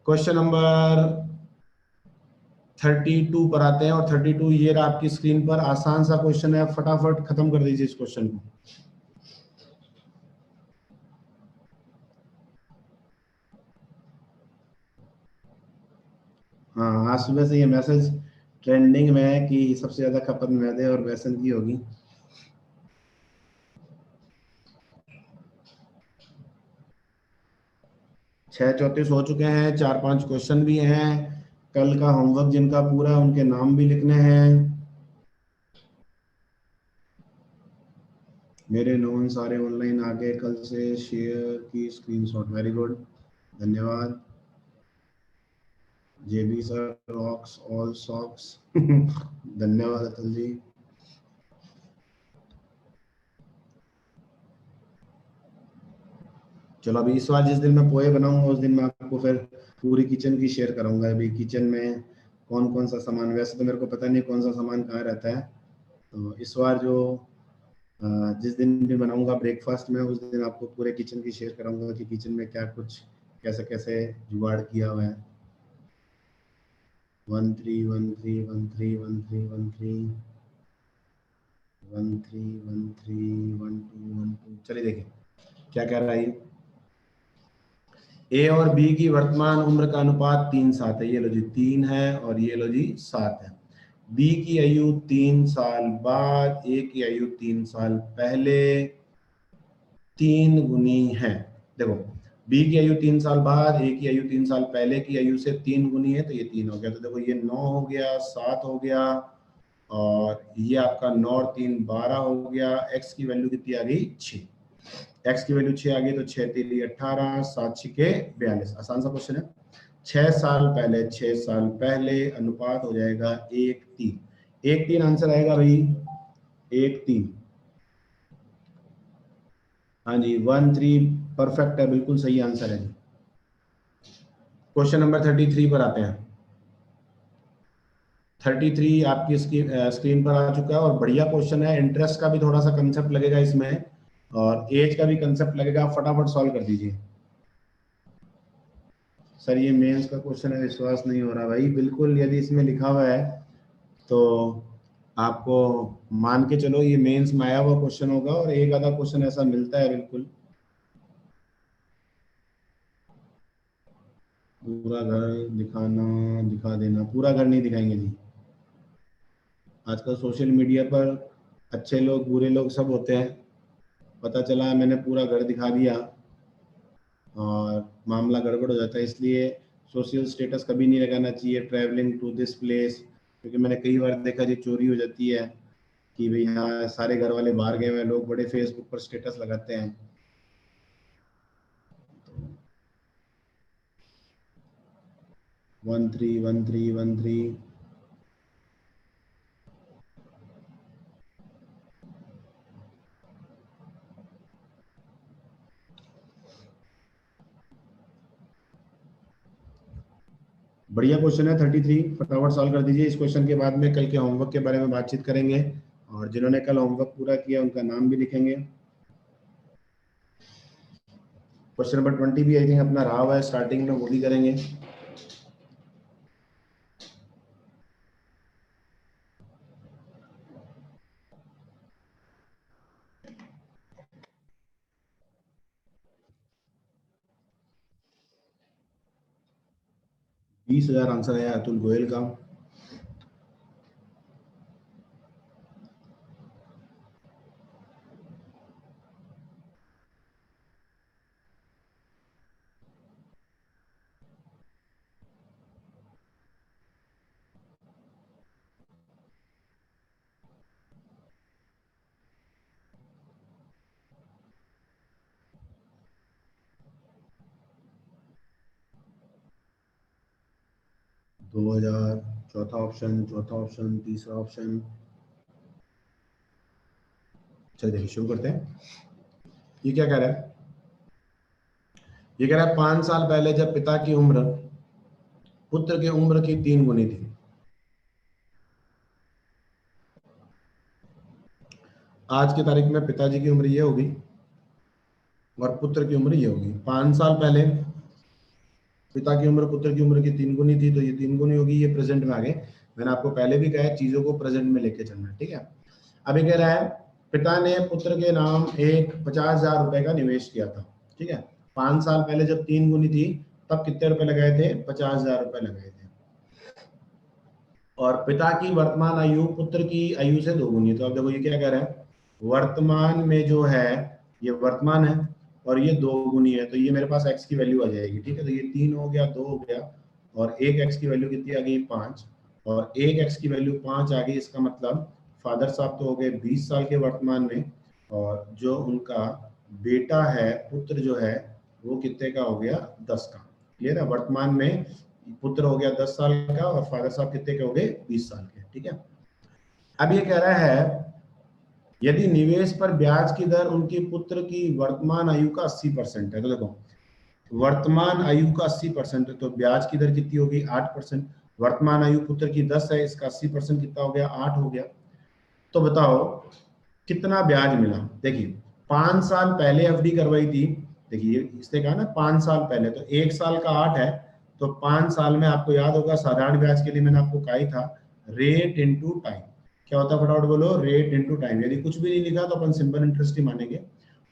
क्वेश्चन नंबर 32 पर आते हैं। और 32 ये रहा आपकी स्क्रीन पर। आसान सा क्वेश्चन है, फटाफट खत्म कर दीजिए इस क्वेश्चन को। हाँ, आज सुबह से ये मैसेज ट्रेंडिंग में है कि सबसे ज्यादा खपत मैदे और बेसन की होगी। छह 34 हो चुके हैं। 4-5 क्वेश्चन भी हैं। कल का होमवर्क जिनका पूरा है उनके नाम भी लिखने हैं। मेरे नोन सारे ऑनलाइन आ गए कल से। शेयर की स्क्रीनशॉट, वेरी गुड, धन्यवाद। जेबी सर रॉक्स ऑल सॉक्स धन्यवाद अतुल जी। चलो, अभी इस बार जिस दिन मैं पोहे बनाऊंगा उस दिन मैं आपको फिर पूरी किचन की शेयर कराऊंगा। अभी किचन में कौन कौन सा सामान, वैसे तो मेरे को पता नहीं कौन सा सामान कहाँ रहता है, तो इस बार जो जिस दिन भी बनाऊंगा ब्रेकफास्ट में, उस दिन आपको पूरे किचन की शेयर कराऊंगा कि किचन में क्या कुछ कैसे कैसे जुगाड़ किया हुआ है। 1313131313131212। चलिए देखिए क्या कह रहा है ये। ए और बी की वर्तमान उम्र का अनुपात 3:7 है। ये लो जी 3 है और ये लो जी 7 है। बी की आयु 3 साल बाद, ए की आयु 3 साल पहले 3 गुनी है। देखो, बी की आयु 3 साल बाद, ए की आयु 3 साल पहले की आयु से 3 गुनी है, तो ये 3 हो गया। तो देखो, ये 9 हो गया, 7 हो गया, और ये आपका 9 और 3 12 हो गया। एक्स की वैल्यू कितनी आ गई? 6। एक्स की वैल्यू 6 आ गई, तो 6 3 18, 7 6 42। आसान सा क्वेश्चन है। 6 साल पहले, 6 साल पहले अनुपात हो जाएगा 1:3। 1:3 आंसर आएगा भाई। 1 3। हाँ जी 1 3 परफेक्ट है, बिल्कुल सही आंसर है जी। क्वेश्चन नंबर 33 पर आते हैं। 33 आपकी स्क्रीन पर आ चुका है और बढ़िया क्वेश्चन है। इंटरेस्ट का भी थोड़ा सा कंसेप्ट लगेगा इसमें और एज का भी कंसेप्ट लगेगा। आप फटाफट सॉल्व कर दीजिए। सर ये मेंस का क्वेश्चन है, विश्वास नहीं हो रहा भाई। बिल्कुल यदि इसमें लिखा हुआ है तो आपको मान के चलो ये मेंस में आया हुआ क्वेश्चन होगा और एक आधा क्वेश्चन ऐसा मिलता है। बिल्कुल पूरा घर दिखाना, दिखा देना, पूरा घर नहीं दिखाएंगे जी। आजकल सोशल मीडिया पर अच्छे लोग बुरे लोग सब होते हैं। पता चला मैंने पूरा घर दिखा दिया और मामला गड़बड़ हो जाता है। इसलिए सोशल स्टेटस कभी नहीं लगाना चाहिए ट्रैवलिंग टू दिस प्लेस, क्योंकि मैंने कई बार देखा जी चोरी हो जाती है कि भाई हाँ सारे घर वाले बाहर गए हुए, लोग बड़े फेसबुक पर स्टेटस लगाते हैं। 1 3 1 3 1 3। बढ़िया क्वेश्चन है 33, फटाफट सॉल्व कर दीजिए। इस क्वेश्चन के बाद में कल के होमवर्क के बारे में बातचीत करेंगे और जिन्होंने कल होमवर्क पूरा किया उनका नाम भी लिखेंगे। क्वेश्चन नंबर 20 भी आई थिंक अपना रहा हुआ है स्टार्टिंग में, वो भी करेंगे। $20,000 आंसर है अतुल गोयल का। दो हजार, चौथा ऑप्शन, चौथा ऑप्शन, तीसरा ऑप्शन। चलिए देखिए शुरू करते हैं। ये क्या कह रहा है? ये कह रहा है 5 साल पहले जब पिता की उम्र पुत्र की उम्र की 3 गुनी थी। आज की तारीख में पिताजी की उम्र ये होगी और पुत्र की उम्र ये होगी। 5 साल पहले पिता की उम्र पुत्र की उम्र की 3 गुनी थी, तो ये 3 गुनी होगी। ये प्रेजेंट में आ गए। मैंने आपको पहले भी कहा है चीजों को प्रेजेंट में लेके चलना, ठीक है। अभी कह रहा है पिता ने पुत्र के नाम एक 50,000 रुपए का निवेश किया था, ठीक है। 5 साल पहले जब 3 गुनी थी तब कितने रुपए लगाए थे? 50,000 रुपए लगाए थे। और पिता की वर्तमान आयु पुत्र की आयु से 2 गुनी। तो अब देखो ये क्या कह रहा है, वर्तमान में जो है ये वर्तमान है और ये 2 गुनी है, तो ये मेरे पास x की वैल्यू आ जाएगी, ठीक है। तो ये 3 हो गया, 2 हो गया और एक x की वैल्यू कितनी आ गई? 5। और एक x की वैल्यू 5 आ गई। इसका मतलब फादर साहब तो हो गए 20 साल के वर्तमान में और जो उनका बेटा है पुत्र जो है वो कितने का हो गया? 10 का। क्लियर है? वर्तमान में पुत्र हो गया 10 साल का और फादर साहब कितने के हो गए? 20 साल के, ठीक है। अब ये कह रहा है यदि निवेश पर ब्याज की दर उनकी पुत्र की वर्तमान आयु का 80% है, तो देखो वर्तमान आयु का 80% है तो ब्याज की दर कितनी होगी? 8%। वर्तमान आयु पुत्र की 10 है, इसका 80% कितना हो गया? 8 हो गया। तो बताओ कितना ब्याज मिला? देखिए 5 साल पहले एफडी करवाई थी, देखिए इसने कहा ना 5 साल पहले, तो 1 साल का 8 है, तो 5 साल में आपको याद होगा साधारण ब्याज के लिए मैंने आपको कहा ही था रेट इनटू टाइम। क्या होता है? फटाफट बोलो, रेट इनटू टाइम। यदि कुछ भी नहीं लिखा तो अपन सिंपल इंटरेस्ट ही मानेंगे।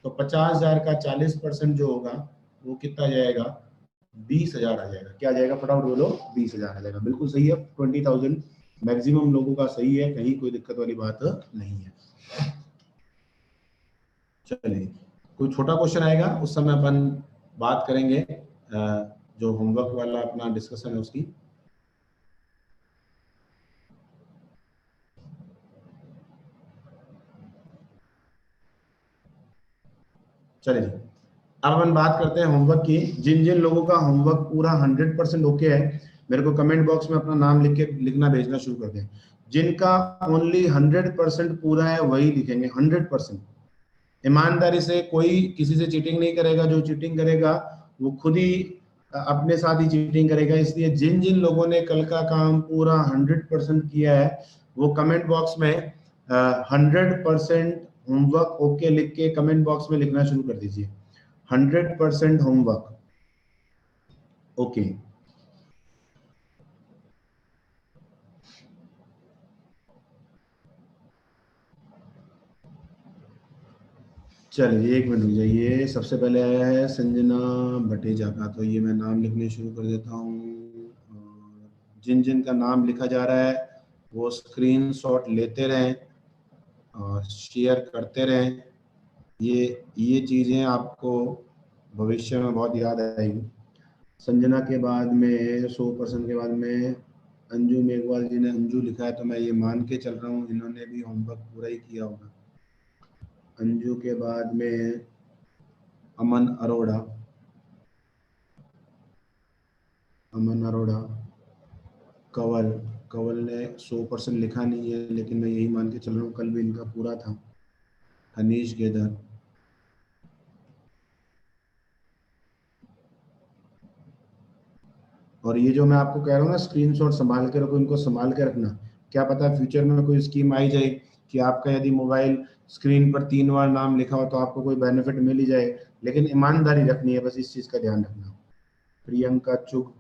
तो 50,000 का 40% जो होगा वो कितना जाएगा? 20,000 आ जाएगा। क्या आ जाएगा? फटाफट बोलो, 20,000 आ जाएगा। बिल्कुल सही है, 20,000 मैक्सिमम लोगों का सही है, कहीं कोई दिक्कत वाली बात नहीं है। चलिए कोई छोटा क्वेश्चन आएगा उस समय अपन बात करेंगे, जो होमवर्क वाला अपना डिस्कशन है उसकी। चलिए जी अब अपन बात करते हैं होमवर्क की। जिन जिन लोगों का होमवर्क पूरा 100% ओके है मेरे को कमेंट बॉक्स में अपना नाम लिख के लिखना भेजना शुरू कर दें। जिनका ओनली 100% पूरा है वही लिखेंगे, 100%। ईमानदारी से कोई किसी से चीटिंग नहीं करेगा, जो चीटिंग करेगा वो खुद ही अपने साथ ही चीटिंग करेगा। इसलिए जिन जिन लोगों ने कल का काम पूरा 100% किया है वो कमेंट बॉक्स में 100% होमवर्क ओके लिख के कमेंट बॉक्स में लिखना शुरू कर दीजिए, 100% होमवर्क ओके। चलिए एक मिनट रुक जाइए। सबसे पहले आया है संजना भटेजा का, तो ये मैं नाम लिखने शुरू कर देता हूँ। जिन जिन का नाम लिखा जा रहा है वो स्क्रीनशॉट लेते रहें और शेयर करते रहें। ये चीज़ें आपको भविष्य में बहुत याद आएगी। संजना के बाद में 100% के बाद में अंजू मेघवाल जी ने अंजू लिखा है, तो मैं ये मान के चल रहा हूँ इन्होंने भी होमवर्क पूरा ही किया होगा। अंजू के बाद में अमन अरोड़ा, अमन अरोड़ा। कंवल, कंवल ने 100% लिखा नहीं है, लेकिन मैं यही मान के चल रहा हूँ कल भी इनका पूरा था। हनीश गेदर, और ये जो मैं आपको कह रहा हूँ ना स्क्रीनशॉट संभाल के रखो, इनको संभाल के रखना। क्या पता फ्यूचर में कोई स्कीम आई जाए कि आपका यदि मोबाइल स्क्रीन पर 3 बार नाम लिखा हो तो आपको कोई बेनिफिट मिल ही जाए, लेकिन ईमानदारी रखनी है, बस इस चीज़ का ध्यान रखना। प्रियंका चुग,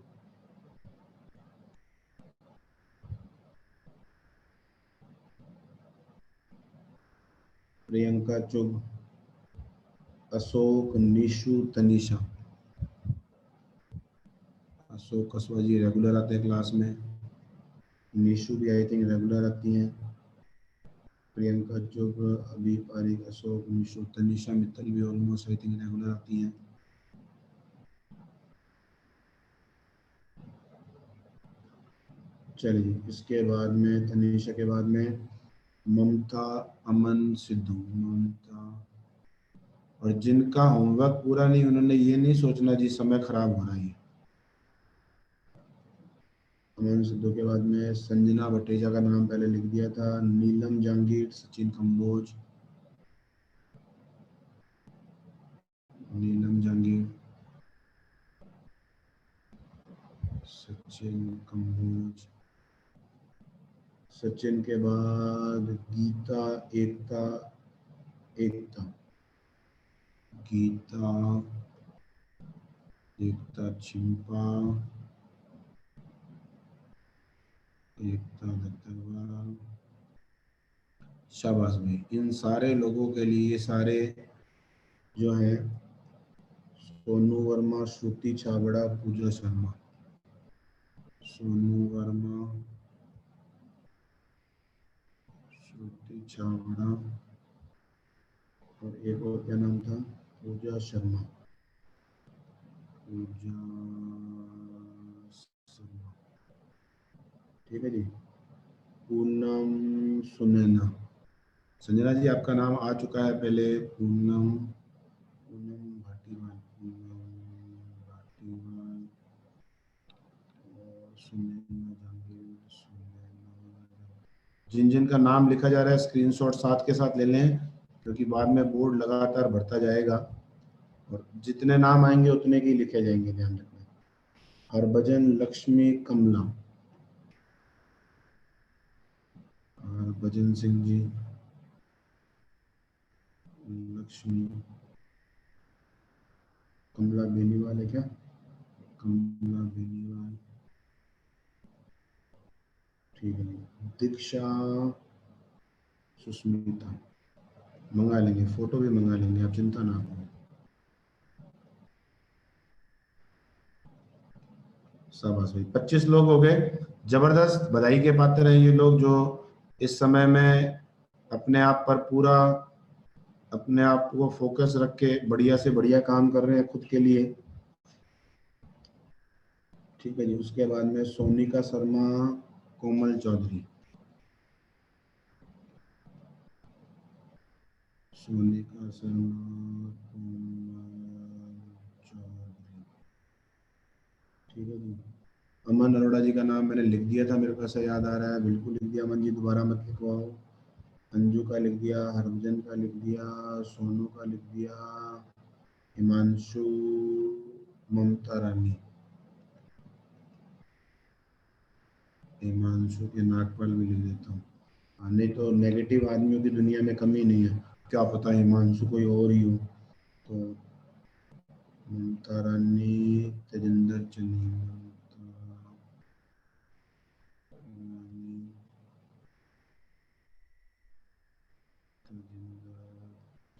प्रियंका चुग, अशोक, निशु, तनिषा। अशोक कसवा जी रेगुलर आते हैं क्लास में, निशु भी आई थिंक रेगुलर आती हैं, प्रियंका चुग, अभी पारिक, अशोक, निशु, तनिषा मित्तल भी ऑलमोस्ट आई थिंक रेगुलर आती हैं। चलिए इसके बाद में तनिषा के बाद में ममता, अमन, सिद्धू, ममता। और जिनका होमवर्क पूरा नहीं उन्होंने ये नहीं सोचना जी समय खराब हो रहा है। अमन सिद्धू के बाद में संजना भटेजा का नाम पहले लिख दिया था, नीलम जहांगीर, सचिन कंबोज, नीलम जहांगीर, सचिन कंबोज। सचिन के बाद गीता, एकता, एकता, गीता, एकता छिंपा, एकता दत्तरवाल। शाबाश भाई, इन सारे लोगों के लिए सारे जो है सोनू वर्मा, श्रुति छाबड़ा, पूजा शर्मा, सोनू वर्मा, श्रुति छाबड़ा और एक और क्या नाम था, पूजा शर्मा, पूजा शर्मा। ठीक है जी। पूनम सुनैना, संजना जी आपका नाम आ चुका है पहले। पूनम, पूनम भाटीवाल, पूनम भाटीवाल और सुनैना जहांगीर, सुनैना। जिन जिन का नाम लिखा जा रहा है स्क्रीनशॉट साथ के साथ ले लें, क्योंकि बाद में बोर्ड लगातार बढ़ता जाएगा और जितने नाम आएंगे उतने की लिखे जाएंगे, ध्यान रखना। हरभजन लक्ष्मी कमला, हरभजन सिंह जी, लक्ष्मी कमला बेनीवाल है क्या, कमला बेनीवाल, ठीक है। दीक्षा, सुष्मिता, मंगा लेंगे, फोटो भी मंगा लेंगे, आप चिंता ना करो। शाबाश भाई, 25 लोग हो गए, जबरदस्त, बधाई के पात्र हैं ये लोग जो इस समय में अपने आप पर पूरा अपने आप को फोकस रख के बढ़िया से बढ़िया काम कर रहे हैं खुद के लिए। ठीक है जी। उसके बाद में सोनिका शर्मा, कोमल चौधरी, सोनिका शर्मा, कोमल चौधरी, ठीक है जी। अमन अरोड़ा जी का नाम मैंने लिख दिया था, मेरे को ऐसा याद आ रहा है, बिल्कुल लिख दिया अमन जी, दोबारा मत लिखवाओ। अंजू का लिख दिया, हरभजन का लिख दिया, सोनू का लिख दिया, हिमांशु, ममता रानी, हिमांशु के नागपाल भी लिख देता हूँ। नहीं तो नेगेटिव आदमियों की दुनिया में कमी नहीं है, क्या पता हिमांशु कोई और ही हो। तो ममता रानी, तेजिंदर चनी,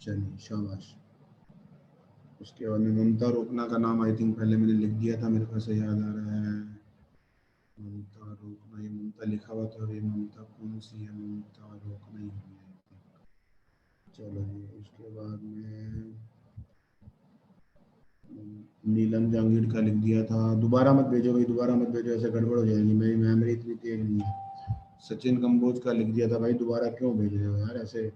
चनी, शाबाश। उसके बाद में ममता रोकना का नाम आई थिंक पहले मैंने लिख दिया था, मेरे को ऐसा याद आ रहा है। ममता रोकना, ये ममता लिखा हुआ था, ये ममता कौन सी है, ममता रोकना ही होगी। चलो जी, उसके बाद में नीलम जहांगीर का लिख दिया था, दोबारा मत भेजो भाई, दोबारा मत भेजो, ऐसे गड़बड़ हो जाएगी, मेरी मेमोरी इतनी तेज नहीं है। सचिन कंबोज का लिख दिया था भाई, दोबारा क्यों भेज रहे हो यार ऐसे।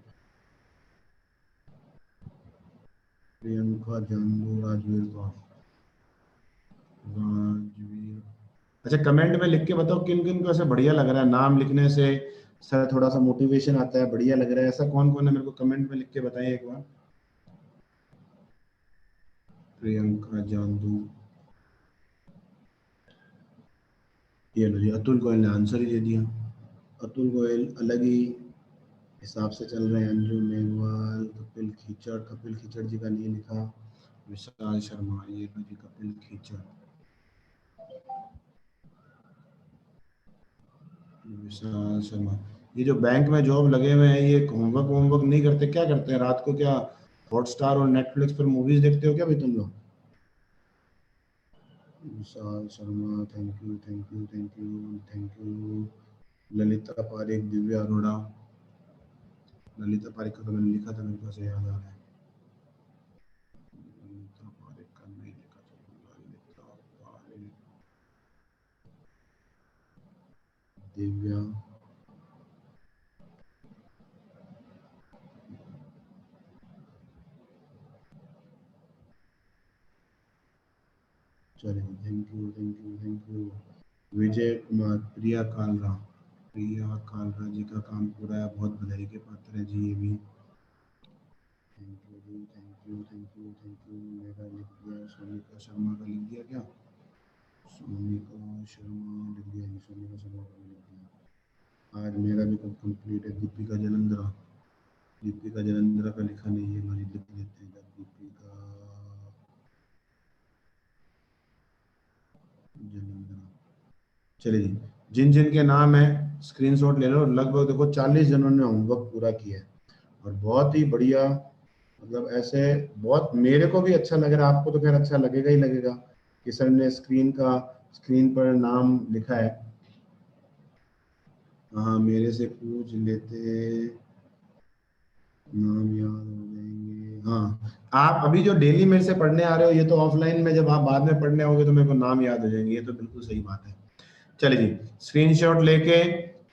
प्रियंका जानू, राजवीर कौर, राजवीर, अच्छा कमेंट में लिख के बताओ किन किन को ऐसे बढ़िया लग रहा है, नाम लिखने से सर थोड़ा सा मोटिवेशन आता है, बढ़िया लग रहा है, ऐसा कौन कौन है मेरे को कमेंट में लिख के बताइए एक बार। प्रियंका जानू, ये लो जी, अतुल गोयल ने आंसर ही दे दिया। अतुल गोयल अलग ही हिसाब से चल रहे हैं। अंजू मेघवाल, कपिल खीचड़, कपिल खीचड़ जी का नहीं लिखा। विशाल शर्मा, ये लो जी कपिल खीचड़, विशाल शर्मा। ये जो बैंक में जॉब लगे हुए हैं, ये होमवर्क होमवर्क नहीं करते, क्या करते हैं रात को, क्या हॉटस्टार और नेटफ्लिक्स पर मूवीज देखते हो क्या भाई तुम लोग। Vishal Sharma, thank you thank you thank you thank you. Lalita Pareek, Divya Arora, Lalita Pareek का तो मैंने लिखा था, मेरे को ऐसे याद आ रहा है। ललिता पारिक का नहीं लिखा था, ललिता पारिक, दिव्या, चलिए thank you thank you thank you. Vijay Kumar, Priya Kalra, Priya Kalra ji का काम पूरा है, बहुत बधाई के पात्र है जी ये भी। थैंक यू जी, thank you thank you thank you. मेरा लिख दिया, सोनिका शर्मा का लिख दिया क्या, सोनिका शर्मा लिख दिया नहीं, सोनिका शर्मा का लिख दिया। आज मेरा भी कब कंप्लीट है। दीपिका जलंधरा, दीपिका जलंधरा का लिखा नहीं है, मुझे लिख देते हैं दीपिका जलंधरा। चलिए जी, जिन जिन के नाम है स्क्रीनशॉट ले लो, लगभग देखो 40 जनों ने होमवर्क पूरा किया है, और बहुत ही बढ़िया, मतलब ऐसे बहुत मेरे को भी अच्छा लग रहा है, आपको तो खैर अच्छा लगेगा ही लगेगा कि सर ने स्क्रीन पर नाम लिखा है। हाँ मेरे से पूछ लेते, नाम याद हो जाएंगे। हाँ, आप अभी जो डेली मेरे से पढ़ने आ रहे हो, ये तो ऑफलाइन में जब आप बाद में पढ़ने आओगे तो मेरे को नाम याद हो जाएंगे, ये तो बिल्कुल सही बात है। चलिए जी, स्क्रीनशॉट लेके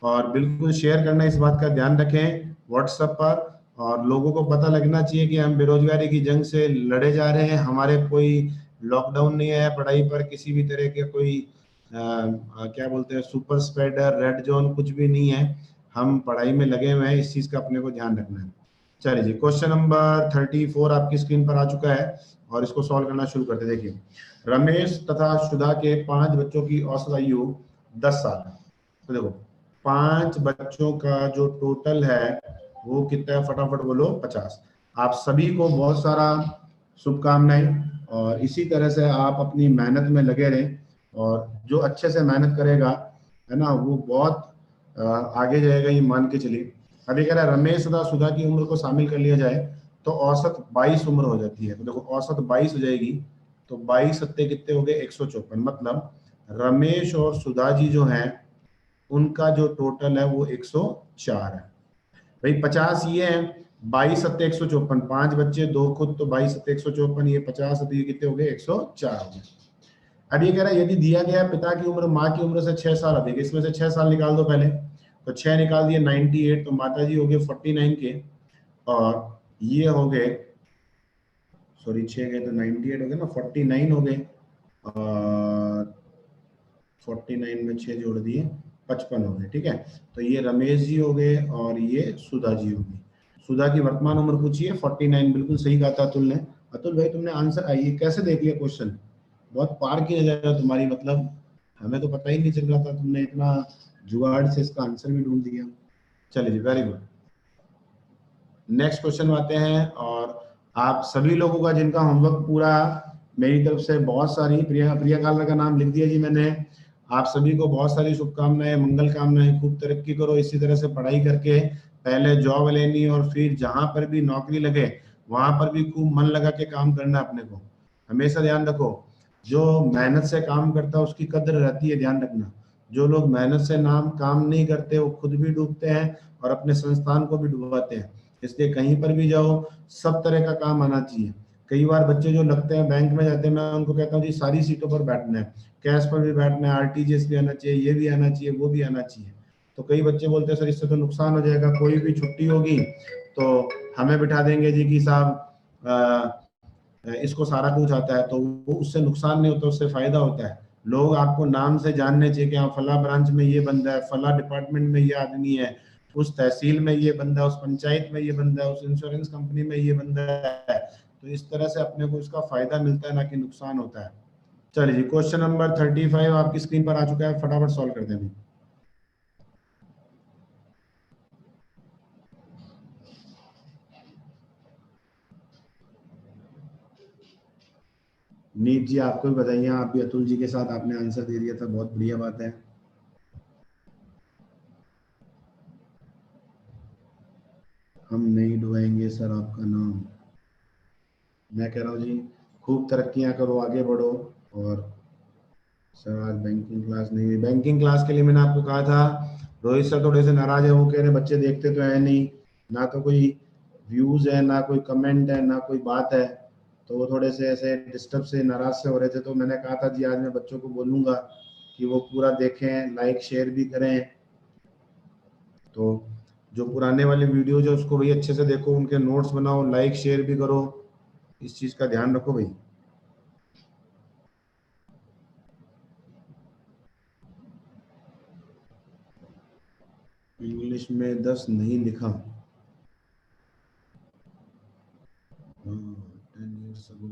और बिल्कुल शेयर करना, इस बात का ध्यान रखें व्हाट्सएप पर, और लोगों को पता लगना चाहिए कि हम बेरोजगारी की जंग से लड़े जा रहे हैं, हमारे कोई लॉकडाउन नहीं है पढ़ाई पर, किसी भी तरह के कोई क्या बोलते हैं सुपर स्प्रेडर, रेड जोन, कुछ भी नहीं है, हम पढ़ाई में लगे हुए हैं, इस चीज का अपने को ध्यान रखना है। चलिए जी, क्वेश्चन नंबर 34 आपकी स्क्रीन पर आ चुका है, और इसको सॉल्व करना शुरू करते हैं। देखिए, रमेश तथा सुधा के 5 बच्चों की औसत आयु 10 साल है। तो देखो 5 बच्चों का जो टोटल है वो कितना है, फटाफट बोलो 50। आप सभी को बहुत सारा शुभकामनाएं, और इसी तरह से आप अपनी मेहनत में लगे रहें, और जो अच्छे से मेहनत करेगा है ना, वो बहुत आगे जाएगा, ये मान के चलिए। अभी कह रहा है रमेश तथा सुधा की उम्र को शामिल कर लिया जाए तो औसत 22 उम्र हो जाती है। तो देखो औसत 22 हो जाएगी, तो 22 सत्ते कितने हो गए, 154, मतलब रमेश और सुधा जी जो हैं उनका जो टोटल है वो 104 है। भाई 50 ये है, 22 सत्ते 154, 5 बच्चे 2 खुद, तो 22 सत्ते 154, ये 50 सत्ते ये कितने हो गए, 104 हो गए। अब ये कह रहा है यदि दिया गया पिता की उम्र माँ की उम्र से 6 साल अधिक है, इसमें से 6 साल निकाल दो पहले, तो 6 निकाल दिए 98, तो माता जी हो गए 49 के, और ये हो गए, सॉरी 6 गए तो 98 हो गए ना, 49 हो गए, और 49 में 6 जोड़ दिए 55 हो गए, ठीक है। तो ये रमेश जी हो गए और ये सुधा जी हो गई। सुधा की वर्तमान उम्र पूछी है 49, बिल्कुल सही कहा था अतुल ने। अतुल भाई तुमने आंसर ये कैसे देख लिया क्वेश्चन, बहुत पार की नजर है तुम्हारी, मतलब हमें तो पता ही नहीं चल रहा था, तुमने इतना जुगाड़ से इसका आंसर भी ढूंढ दिया। चलिए जी, वेरी गुड। नेक्स्ट क्वेश्चन आते हैं, और आप सभी लोगों का जिनका होमवर्क पूरा मेरी तरफ से बहुत सारी, प्रिया कालरा का नाम लिख दिया जी मैंने। आप सभी को बहुत सारी शुभकामनाएं, मंगल कामनाएं, खूब तरक्की करो, इसी तरह से पढ़ाई करके पहले जॉब लेनी और फिर जहां पर भी नौकरी लगे वहां पर भी खूब मन लगा के काम करना। अपने को हमेशा ध्यान रखो, जो मेहनत से काम करता है उसकी कद्र रहती है, ध्यान रखना। जो लोग मेहनत से काम नहीं करते वो खुद भी डूबते हैं और अपने संस्थान को भी डुबाते हैं। इसलिए कहीं पर भी जाओ सब तरह का काम आना चाहिए। कई बार बच्चे जो लगते हैं बैंक में जाते हैं, मैं उनको कहता हूँ जी सारी सीटों पर बैठना है, कैश पर भी बैठना है, आरटीजीएस भी आना चाहिए, ये भी आना चाहिए, वो भी आना चाहिए। तो कई बच्चे बोलते हैं सर इससे तो नुकसान हो जाएगा, कोई भी छुट्टी होगी तो हमें बिठा देंगे जी कि साहब इसको सारा कुछ आता है। तो वो उससे नुकसान नहीं होता, उससे फायदा होता है। लोग आपको नाम से जानने चाहिए कि हाँ फला ब्रांच में ये बंदा है, फला डिपार्टमेंट में ये आदमी है, उस तहसील में ये बंदा है, उस पंचायत में ये बंदा है, उस इंश्योरेंस कंपनी में ये बंदा है। तो इस तरह से अपने को इसका फायदा मिलता है, ना कि नुकसान होता है। चलिए जी, क्वेश्चन नंबर 35 आपकी स्क्रीन पर आ चुका है, फटाफट सॉल्व कर दें। नीत जी आपको भी बताइए, आप भी अतुल जी के साथ आपने आंसर दे दिया था, बहुत बढ़िया बात है। हम नहीं डुबाएंगे सर आपका नाम। मैं कह रहा हूँ जी खूब तरक्कियां करो, आगे बढ़ो। और सर आज बैंकिंग क्लास नहीं हुई, बैंकिंग क्लास के लिए मैंने आपको कहा था रोहित सर थोड़े से नाराज है, वो कह रहे बच्चे देखते तो है नहीं, ना तो कोई व्यूज है, ना कोई कमेंट है, ना कोई बात है। तो वो थोड़े से ऐसे डिस्टर्ब से, नाराज से हो रहे थे। तो मैंने कहा था जी आज मैं बच्चों को बोलूंगा कि वो पूरा देखें, लाइक शेयर भी करें। तो जो पुराने वाले वीडियोज है उसको भाई अच्छे से देखो, उनके नोट्स बनाओ, लाइक शेयर भी करो, इस चीज का ध्यान रखो भाई। इंग्लिश में 10 नहीं लिखा, हाँ 10 years ago,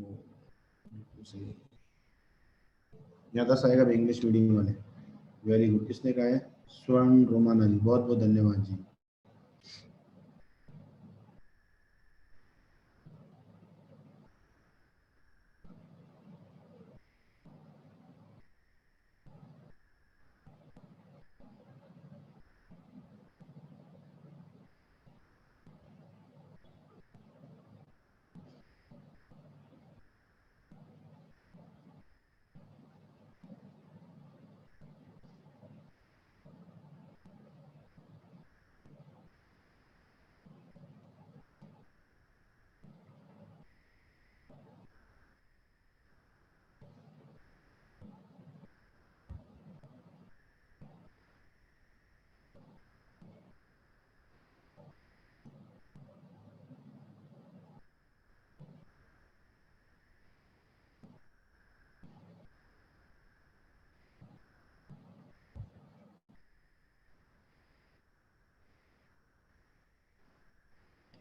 बिल्कुल सही। यहाँ 10 आएगा भाई इंग्लिश मीडियम वाले। वेरी गुड, किसने कहा है? स्वर्ण रोमाना जी, बहुत बहुत धन्यवाद जी।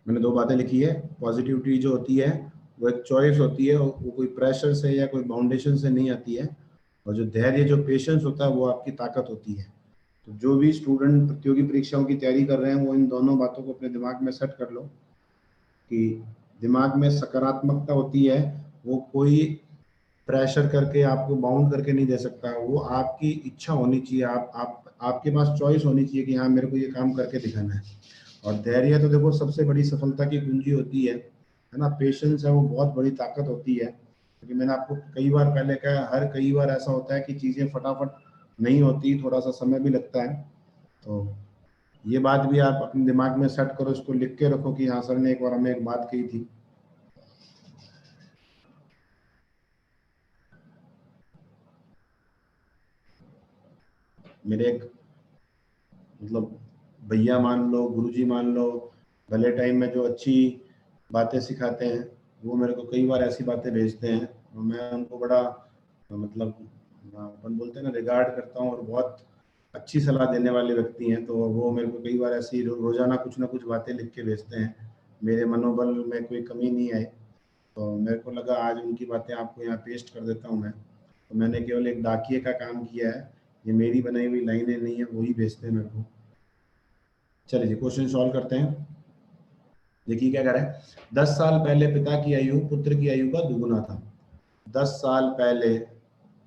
मैंने दो बातें लिखी है। पॉजिटिविटी जो होती है वो एक चॉइस होती है, वो कोई प्रेशर से या कोई बाउंडेशन से नहीं आती है। और जो धैर्य, जो पेशेंस होता है, वो आपकी ताकत होती है। तो जो भी स्टूडेंट प्रतियोगी परीक्षाओं की तैयारी कर रहे हैं वो इन दोनों बातों को अपने दिमाग में सेट कर लो कि दिमाग में सकारात्मकता होती है, वो कोई प्रेशर करके आपको बाउंड करके नहीं दे सकता। वो आपकी इच्छा होनी चाहिए, आप आपके पास चॉइस होनी चाहिए कि हाँ मेरे को ये काम करके दिखाना है। और धैर्य तो देखो सबसे बड़ी सफलता की कुंजी होती है ना। पेशेंस है वो बहुत बड़ी ताकत होती है, क्योंकि मैंने आपको कई बार पहले कहा, हर कई बार ऐसा होता है कि चीज़ें फटाफट नहीं होती, थोड़ा सा समय भी लगता है। तो ये बात भी आप अपने दिमाग में सेट करो, इसको लिख के रखो कि हाँ सर ने एक बार हमें एक बात कही थी। मेरे एक मतलब भैया मान लो, गुरुजी मान लो, भले टाइम में जो अच्छी बातें सिखाते हैं, वो मेरे को कई बार ऐसी बातें भेजते हैं और मैं उनको बड़ा मतलब अपन बोलते हैं ना रिगार्ड करता हूँ और बहुत अच्छी सलाह देने वाले व्यक्ति हैं, तो वो मेरे को कई बार ऐसी रोजाना कुछ ना कुछ बातें लिख के भेजते हैं, मेरे मनोबल में कोई कमी नहीं आई, तो मेरे को लगा आज उनकी बातें आपको यहाँ पेस्ट कर देता हूँ मैं। तो मैंने केवल एक डाकिए का काम किया है, ये मेरी बनाई हुई लाइनें नहीं है, वही भेजते हैं मेरे को। चलिए जी क्वेश्चन सॉल्व करते हैं। देखिए क्या कह रहा है, 10 साल पहले पिता की आयु पुत्र की आयु का दुगुना था। 10 साल पहले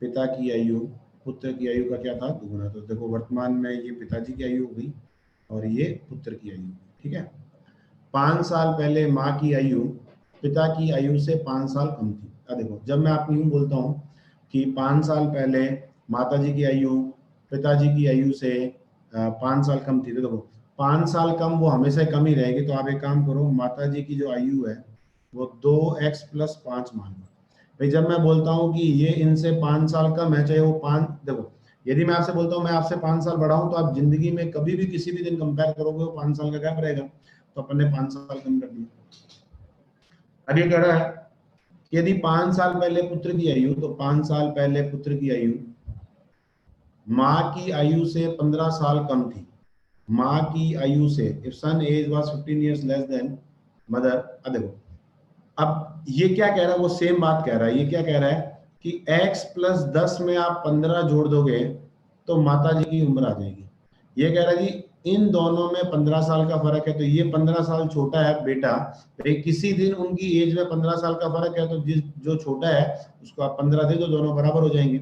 पिता की आयु पुत्र की आयु का क्या था, दुगुना। तो देखो वर्तमान में ये पिताजी की आयु हो गई और ये पुत्र की आयु, ठीक है। 5 साल पहले माँ की आयु पिता की आयु से 5 साल कम थी। देखो जब मैं आपको यूं बोलता हूँ कि 5 साल पहले माता जी की आयु पिताजी की आयु से 5 साल कम थी, तो देखो 5 साल कम वो हमेशा कम ही रहेगी। तो आप एक काम करो, माता जी की जो आयु है वो 2x + 5 मान लो। भाई जब मैं बोलता हूँ कि ये इनसे 5 साल कम है, चाहे वो 5, देखो यदि मैं आपसे बोलता हूँ मैं आपसे 5 साल बड़ा हूँ, तो आप जिंदगी में कभी भी किसी भी दिन कंपेयर करोगे वो 5 साल का गैप रहेगा, तो अपन ने 5 साल कम कर दिया। अब ये कह रहा है कि यदि 5 साल पहले पुत्र की आयु, तो 5 साल पहले पुत्र की आयु माँ की आयु से 15 साल कम थी। माँ की आयु से, if son age was 15 years less than mother. अब देखो अब ये क्या कह रहा है, वो सेम बात कह रहा है। ये क्या कह रहा है कि x + 10 में आप 15 जोड़ दोगे तो माता जी की उम्र आ जाएगी। ये कह रहा है जी इन दोनों में 15 साल का फर्क है, तो ये 15 साल छोटा है बेटा, किसी दिन उनकी एज में 15 साल का फर्क है, तो जिस जो छोटा है उसको आप 15 दे दो, दोनों बराबर हो जाएंगे।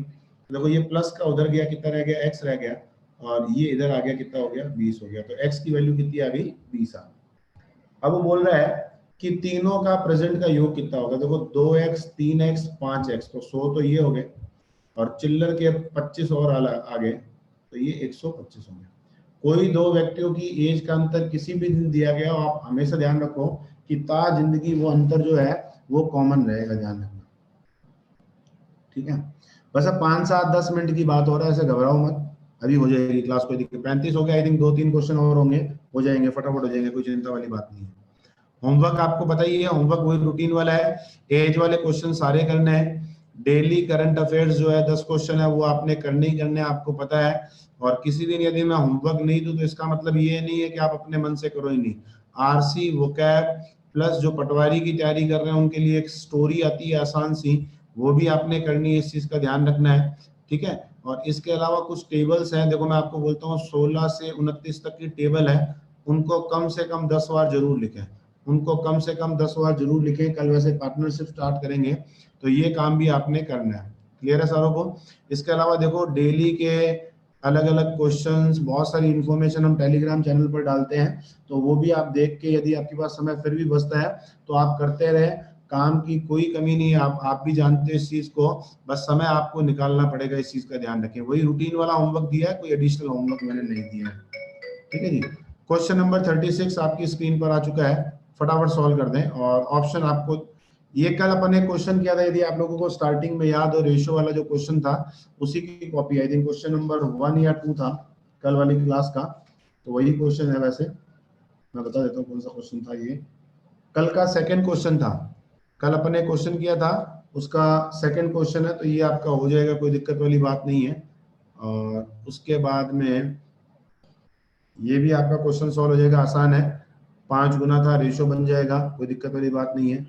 देखो ये प्लस का उधर गया, कितना रह गया, x रह गया, और ये इधर आ गया, कितना हो गया, 20 हो गया। तो x की वैल्यू कितनी आ गई, 20 आ गई। अब वो बोल रहा है कि तीनों का प्रेजेंट का योग कितना होगा। देखो 2x 3x 5x, तो 100 तो ये हो गए, और चिल्लर के 25 और आ गए, तो ये 125 हो गए। कोई दो व्यक्तियों की एज का अंतर किसी भी दिन दिया गया, आप हमेशा ध्यान रखो कि ता जिंदगी वो अंतर जो है वो कॉमन रहेगा, ध्यान रखना, ठीक है। बस अब 5 7 10 मिनट की बात हो रहा है, ऐसे घबराओ मत, अभी हो जाएगी क्लास, कोई दिक्कत। 35 हो गया, आई थिंक 2-3 क्वेश्चन और होंगे, हो जाएंगे, फटाफट हो जाएंगे, कोई चिंता वाली बात नहीं है। होमवर्क आपको पता ही है, होमवर्क वही रूटीन वाला है, एज वाले क्वेश्चन सारे करने हैं। डेली करंट अफेयर्स जो है 10 क्वेश्चन है वो आपने करने ही करने हैं, आपको पता है। और किसी दिन यदि मैं होमवर्क नहीं दूं तो इसका मतलब ये नहीं है कि आप अपने मन से करो ही नहीं। आरसी वोकैब प्लस जो पटवारी की तैयारी कर रहे हैं उनके लिए एक स्टोरी आती है आसान सी, वो भी आपने करनी है, इस चीज का ध्यान रखना है, ठीक है। और इसके अलावा कुछ टेबल्स हैं, देखो मैं आपको बोलता हूँ 16 से 29 तक की टेबल है, उनको कम से कम 10 बार जरूर लिखें, उनको कम से कम 10 बार जरूर लिखें। कल वैसे पार्टनरशिप स्टार्ट करेंगे, तो ये काम भी आपने करना है। क्लियर है सारों को। इसके अलावा देखो डेली के अलग अलग क्वेश्चंस, बहुत सारी इंफॉर्मेशन हम टेलीग्राम चैनल पर डालते हैं, तो वो भी आप देख के, यदि आपके पास समय फिर भी बचता है तो आप करते रहे, काम की कोई कमी नहीं है, आप भी जानते हैं इस चीज को, बस समय आपको निकालना पड़ेगा, इस चीज का ध्यान रखें। वही रूटीन वाला होमवर्क दिया है, कोई एडिशनल होमवर्क मैंने नहीं दिया है, ठीक है जी। क्वेश्चन नंबर 36 आपकी स्क्रीन पर आ चुका है, फटाफट सॉल्व कर दें। और ऑप्शन आपको, ये कल अपन ने क्वेश्चन किया था, यदि आप लोगों को स्टार्टिंग में याद हो, रेशियो वाला जो क्वेश्चन था उसी की copy, I think question number 1 या 2 था कल वाली क्लास का, तो वही क्वेश्चन है। वैसे मैं बता देता हूँ कौन सा क्वेश्चन था, ये कल का सेकंड क्वेश्चन था, कल अपन ने क्वेश्चन किया था उसका सेकंड क्वेश्चन है, तो ये आपका हो जाएगा, कोई दिक्कत वाली बात नहीं है। और उसके बाद में ये भी आपका क्वेश्चन सॉल्व हो जाएगा, आसान है, 5 गुना था, रेशो बन जाएगा, कोई दिक्कत वाली बात नहीं है।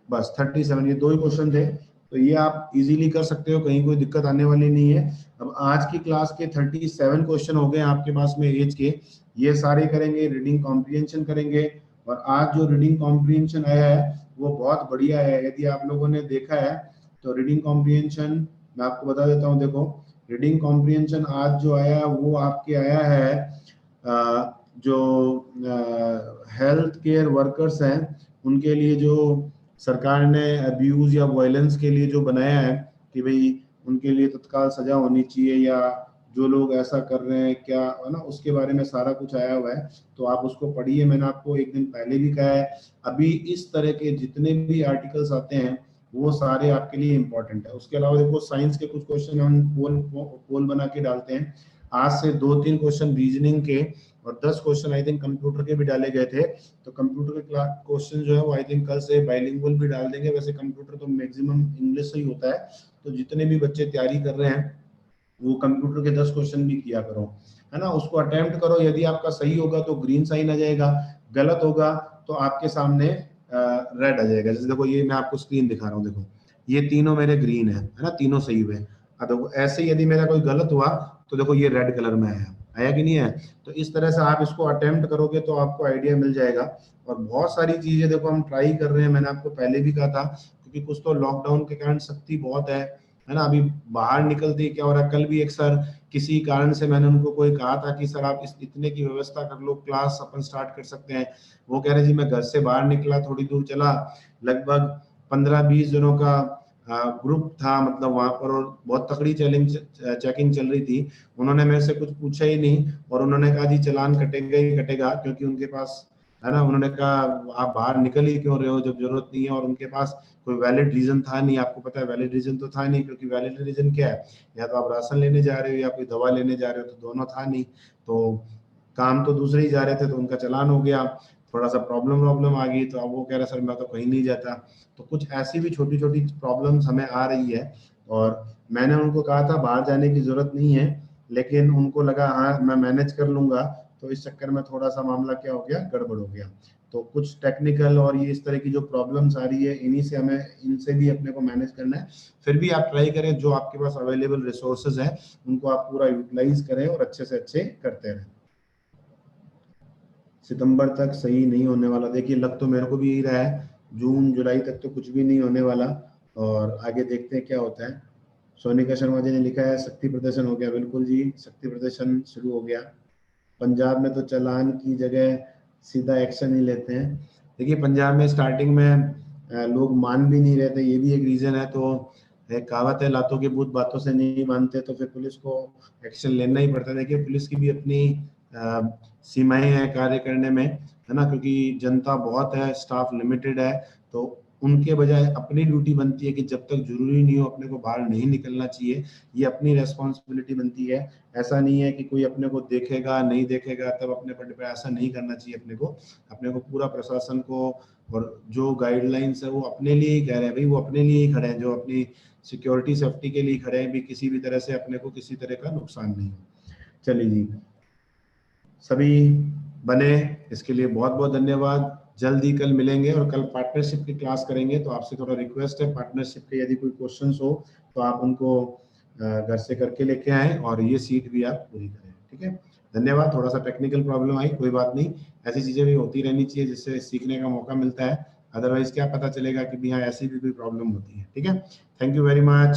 बस 37, ये 2 ही क्वेश्चन थे, तो ये आप इजीली कर सकते हो, कहीं कोई दिक्कत आने वाली नहीं है। अब आज की क्लास के 37 क्वेश्चन हो गए आपके पास में एज के, ये सारे करेंगे, रीडिंग कॉम्प्रिहेंशन करेंगे। और आज जो रीडिंग कॉम्प्रिहेंशन आया है वो बहुत बढ़िया है, यदि आप लोगों ने देखा है तो रीडिंग कॉम्प्रिहेंशन मैं आपको बता देता हूँ। देखो रीडिंग कॉम्प्रिहेंशन आज जो आया वो आपके आया है जो हेल्थ केयर वर्कर्स हैं उनके लिए, जो सरकार ने अब्यूज या वायलेंस के लिए जो बनाया है कि भाई उनके लिए तत्काल सजा होनी चाहिए, या जो लोग ऐसा कर रहे हैं क्या, है ना, उसके बारे में सारा कुछ आया हुआ है, तो आप उसको पढ़िए। मैंने आपको एक दिन पहले भी कहा है, अभी इस तरह के जितने भी आर्टिकल्स आते हैं वो सारे आपके लिए इंपॉर्टेंट है। उसके अलावा देखो साइंस के कुछ क्वेश्चन हम पोल बना के डालते हैं, आज से 2-3 क्वेश्चन रीजनिंग के और 10 क्वेश्चन आई थिंक कंप्यूटर के भी डाले गए थे। तो कंप्यूटर के क्वेश्चन जो है वो आई थिंक कल से बाइलिंगुअल भी डाल देंगे। वैसे कंप्यूटर तो मैक्सिमम इंग्लिश से ही होता है, तो जितने भी बच्चे तैयारी कर रहे हैं वो कंप्यूटर के 10 क्वेश्चन भी किया करो, है ना। उसको अटेम्प्ट करो, यदि आपका सही होगा तो ग्रीन साइन आ जाएगा, गलत होगा तो आपके सामने रेड आ जाएगा। जैसे देखो ये मैं आपको स्क्रीन दिखा रहा हूँ, देखो ये तीनों मेरे ग्रीन है ना, तीनों सही हुए। तो ऐसे यदि मेरा कोई गलत हुआ तो देखो ये रेड कलर में आया कि नहीं है। तो इस तरह से आप इसको अटेम्प्ट करोगे तो आपको आइडिया मिल जाएगा। और बहुत सारी चीजें देखो हम ट्राई कर रहे हैं, मैंने आपको पहले भी कहा था, क्योंकि कुछ तो लॉकडाउन के कारण सख्ती बहुत है ना। अभी बाहर निकलते क्या हो रहा है, कल भी एक सर किसी कारण से मैंने उनको कोई कहा था कि सर आप इस इतने की व्यवस्था कर लो, क्लास अपन स्टार्ट कर सकते हैं। वो कह रहे जी मैं घर से बाहर निकला, थोड़ी दूर चला, लगभग 15-20 जनों का ग्रुप था, मतलब वहां पर, और बहुत तकड़ी चेकिंग चल रही थी। उन्होंने मेरे से कुछ पूछा ही नहीं और उन्होंने कहा जी चालान कटेगा ही कटेगा, क्योंकि उनके पास, है ना, उन्होंने कहा आप बाहर निकल ही क्यों रहे हो जब जरूरत नहीं है। और उनके पास कोई वैलिड रीजन था नहीं, आपको पता है वैलिड रीजन तो था नहीं, क्योंकि वैलिड रीजन क्या है, या तो आप राशन लेने जा रहे हो या कोई दवा लेने जा रहे हो, तो दोनों था नहीं। तो काम तो दूसरे ही जा रहे थे, तो उनका चालान हो गया। थोड़ा सा प्रॉब्लम आ गई, तो अब वो कह रहा सर मैं तो कहीं नहीं जाता। तो कुछ ऐसी भी छोटी छोटी प्रॉब्लम्स हमें आ रही है। और मैंने उनको कहा था बाहर जाने की जरूरत नहीं है, लेकिन उनको लगा हाँ मैं मैनेज कर लूंगा, तो इस चक्कर में थोड़ा सा मामला क्या हो गया, गड़बड़ हो गया। तो कुछ टेक्निकल और ये इस तरह की जो प्रॉब्लम्स आ रही है, इन्हीं से हमें, इनसे भी अपने को मैनेज करना है। फिर भी आप ट्राई करें, जो आपके पास अवेलेबल रिसोर्सेज है उनको आप पूरा यूटिलाइज करें और अच्छे से अच्छे करते रहें। सितंबर तक सही नहीं होने वाला, देखिए लग तो मेरे को भी यही रहा है, जून जुलाई तक तो कुछ भी नहीं होने वाला, और आगे देखते हैं क्या होता है। सोनिका शर्मा जी ने लिखा है शक्ति प्रदर्शन हो गया, बिल्कुल जी शक्ति प्रदर्शन शुरू हो गया। पंजाब में तो चालान की जगह सीधा एक्शन ही लेते हैं। देखिए पंजाब में स्टार्टिंग में लोग मान भी नहीं रहते, ये भी एक रीजन है। तो एक कहावत है, लातों के भूत बातों से नहीं मानते, तो फिर पुलिस को एक्शन लेना ही पड़ता है। देखिए पुलिस की भी अपनी सीमाएं हैं कार्य करने में, है ना, क्योंकि जनता बहुत है, स्टाफ लिमिटेड है। तो उनके बजाय अपनी ड्यूटी बनती है कि जब तक जरूरी नहीं हो अपने को बाहर नहीं निकलना चाहिए, ये अपनी रेस्पॉन्सिबिलिटी बनती है। ऐसा नहीं है कि कोई अपने को देखेगा नहीं देखेगा तब अपने पर, ऐसा नहीं करना चाहिए। अपने को पूरा प्रशासन को, और जो गाइडलाइंस है वो अपने लिए ही कह रहे हैं भाई, वो अपने लिए ही खड़े हैं, जो अपनी सिक्योरिटी सेफ्टी के लिए खड़े हैं भी, किसी भी तरह से अपने को किसी तरह का नुकसान नहीं हो। चलिए जी, सभी बने, इसके लिए बहुत बहुत धन्यवाद। जल्दी कल मिलेंगे और कल पार्टनरशिप की क्लास करेंगे। तो आपसे थोड़ा रिक्वेस्ट है, पार्टनरशिप के यदि कोई क्वेश्चंस हो तो आप उनको घर से करके लेके आएं और ये सीट भी आप पूरी करें, ठीक है। धन्यवाद। थोड़ा सा टेक्निकल प्रॉब्लम आई, कोई बात नहीं, ऐसी चीजें भी होती रहनी चाहिए जिससे सीखने का मौका मिलता है। अदरवाइज क्या पता चलेगा कि भी हाँ ऐसी भी कोई प्रॉब्लम होती है, ठीक है। Thank you very much.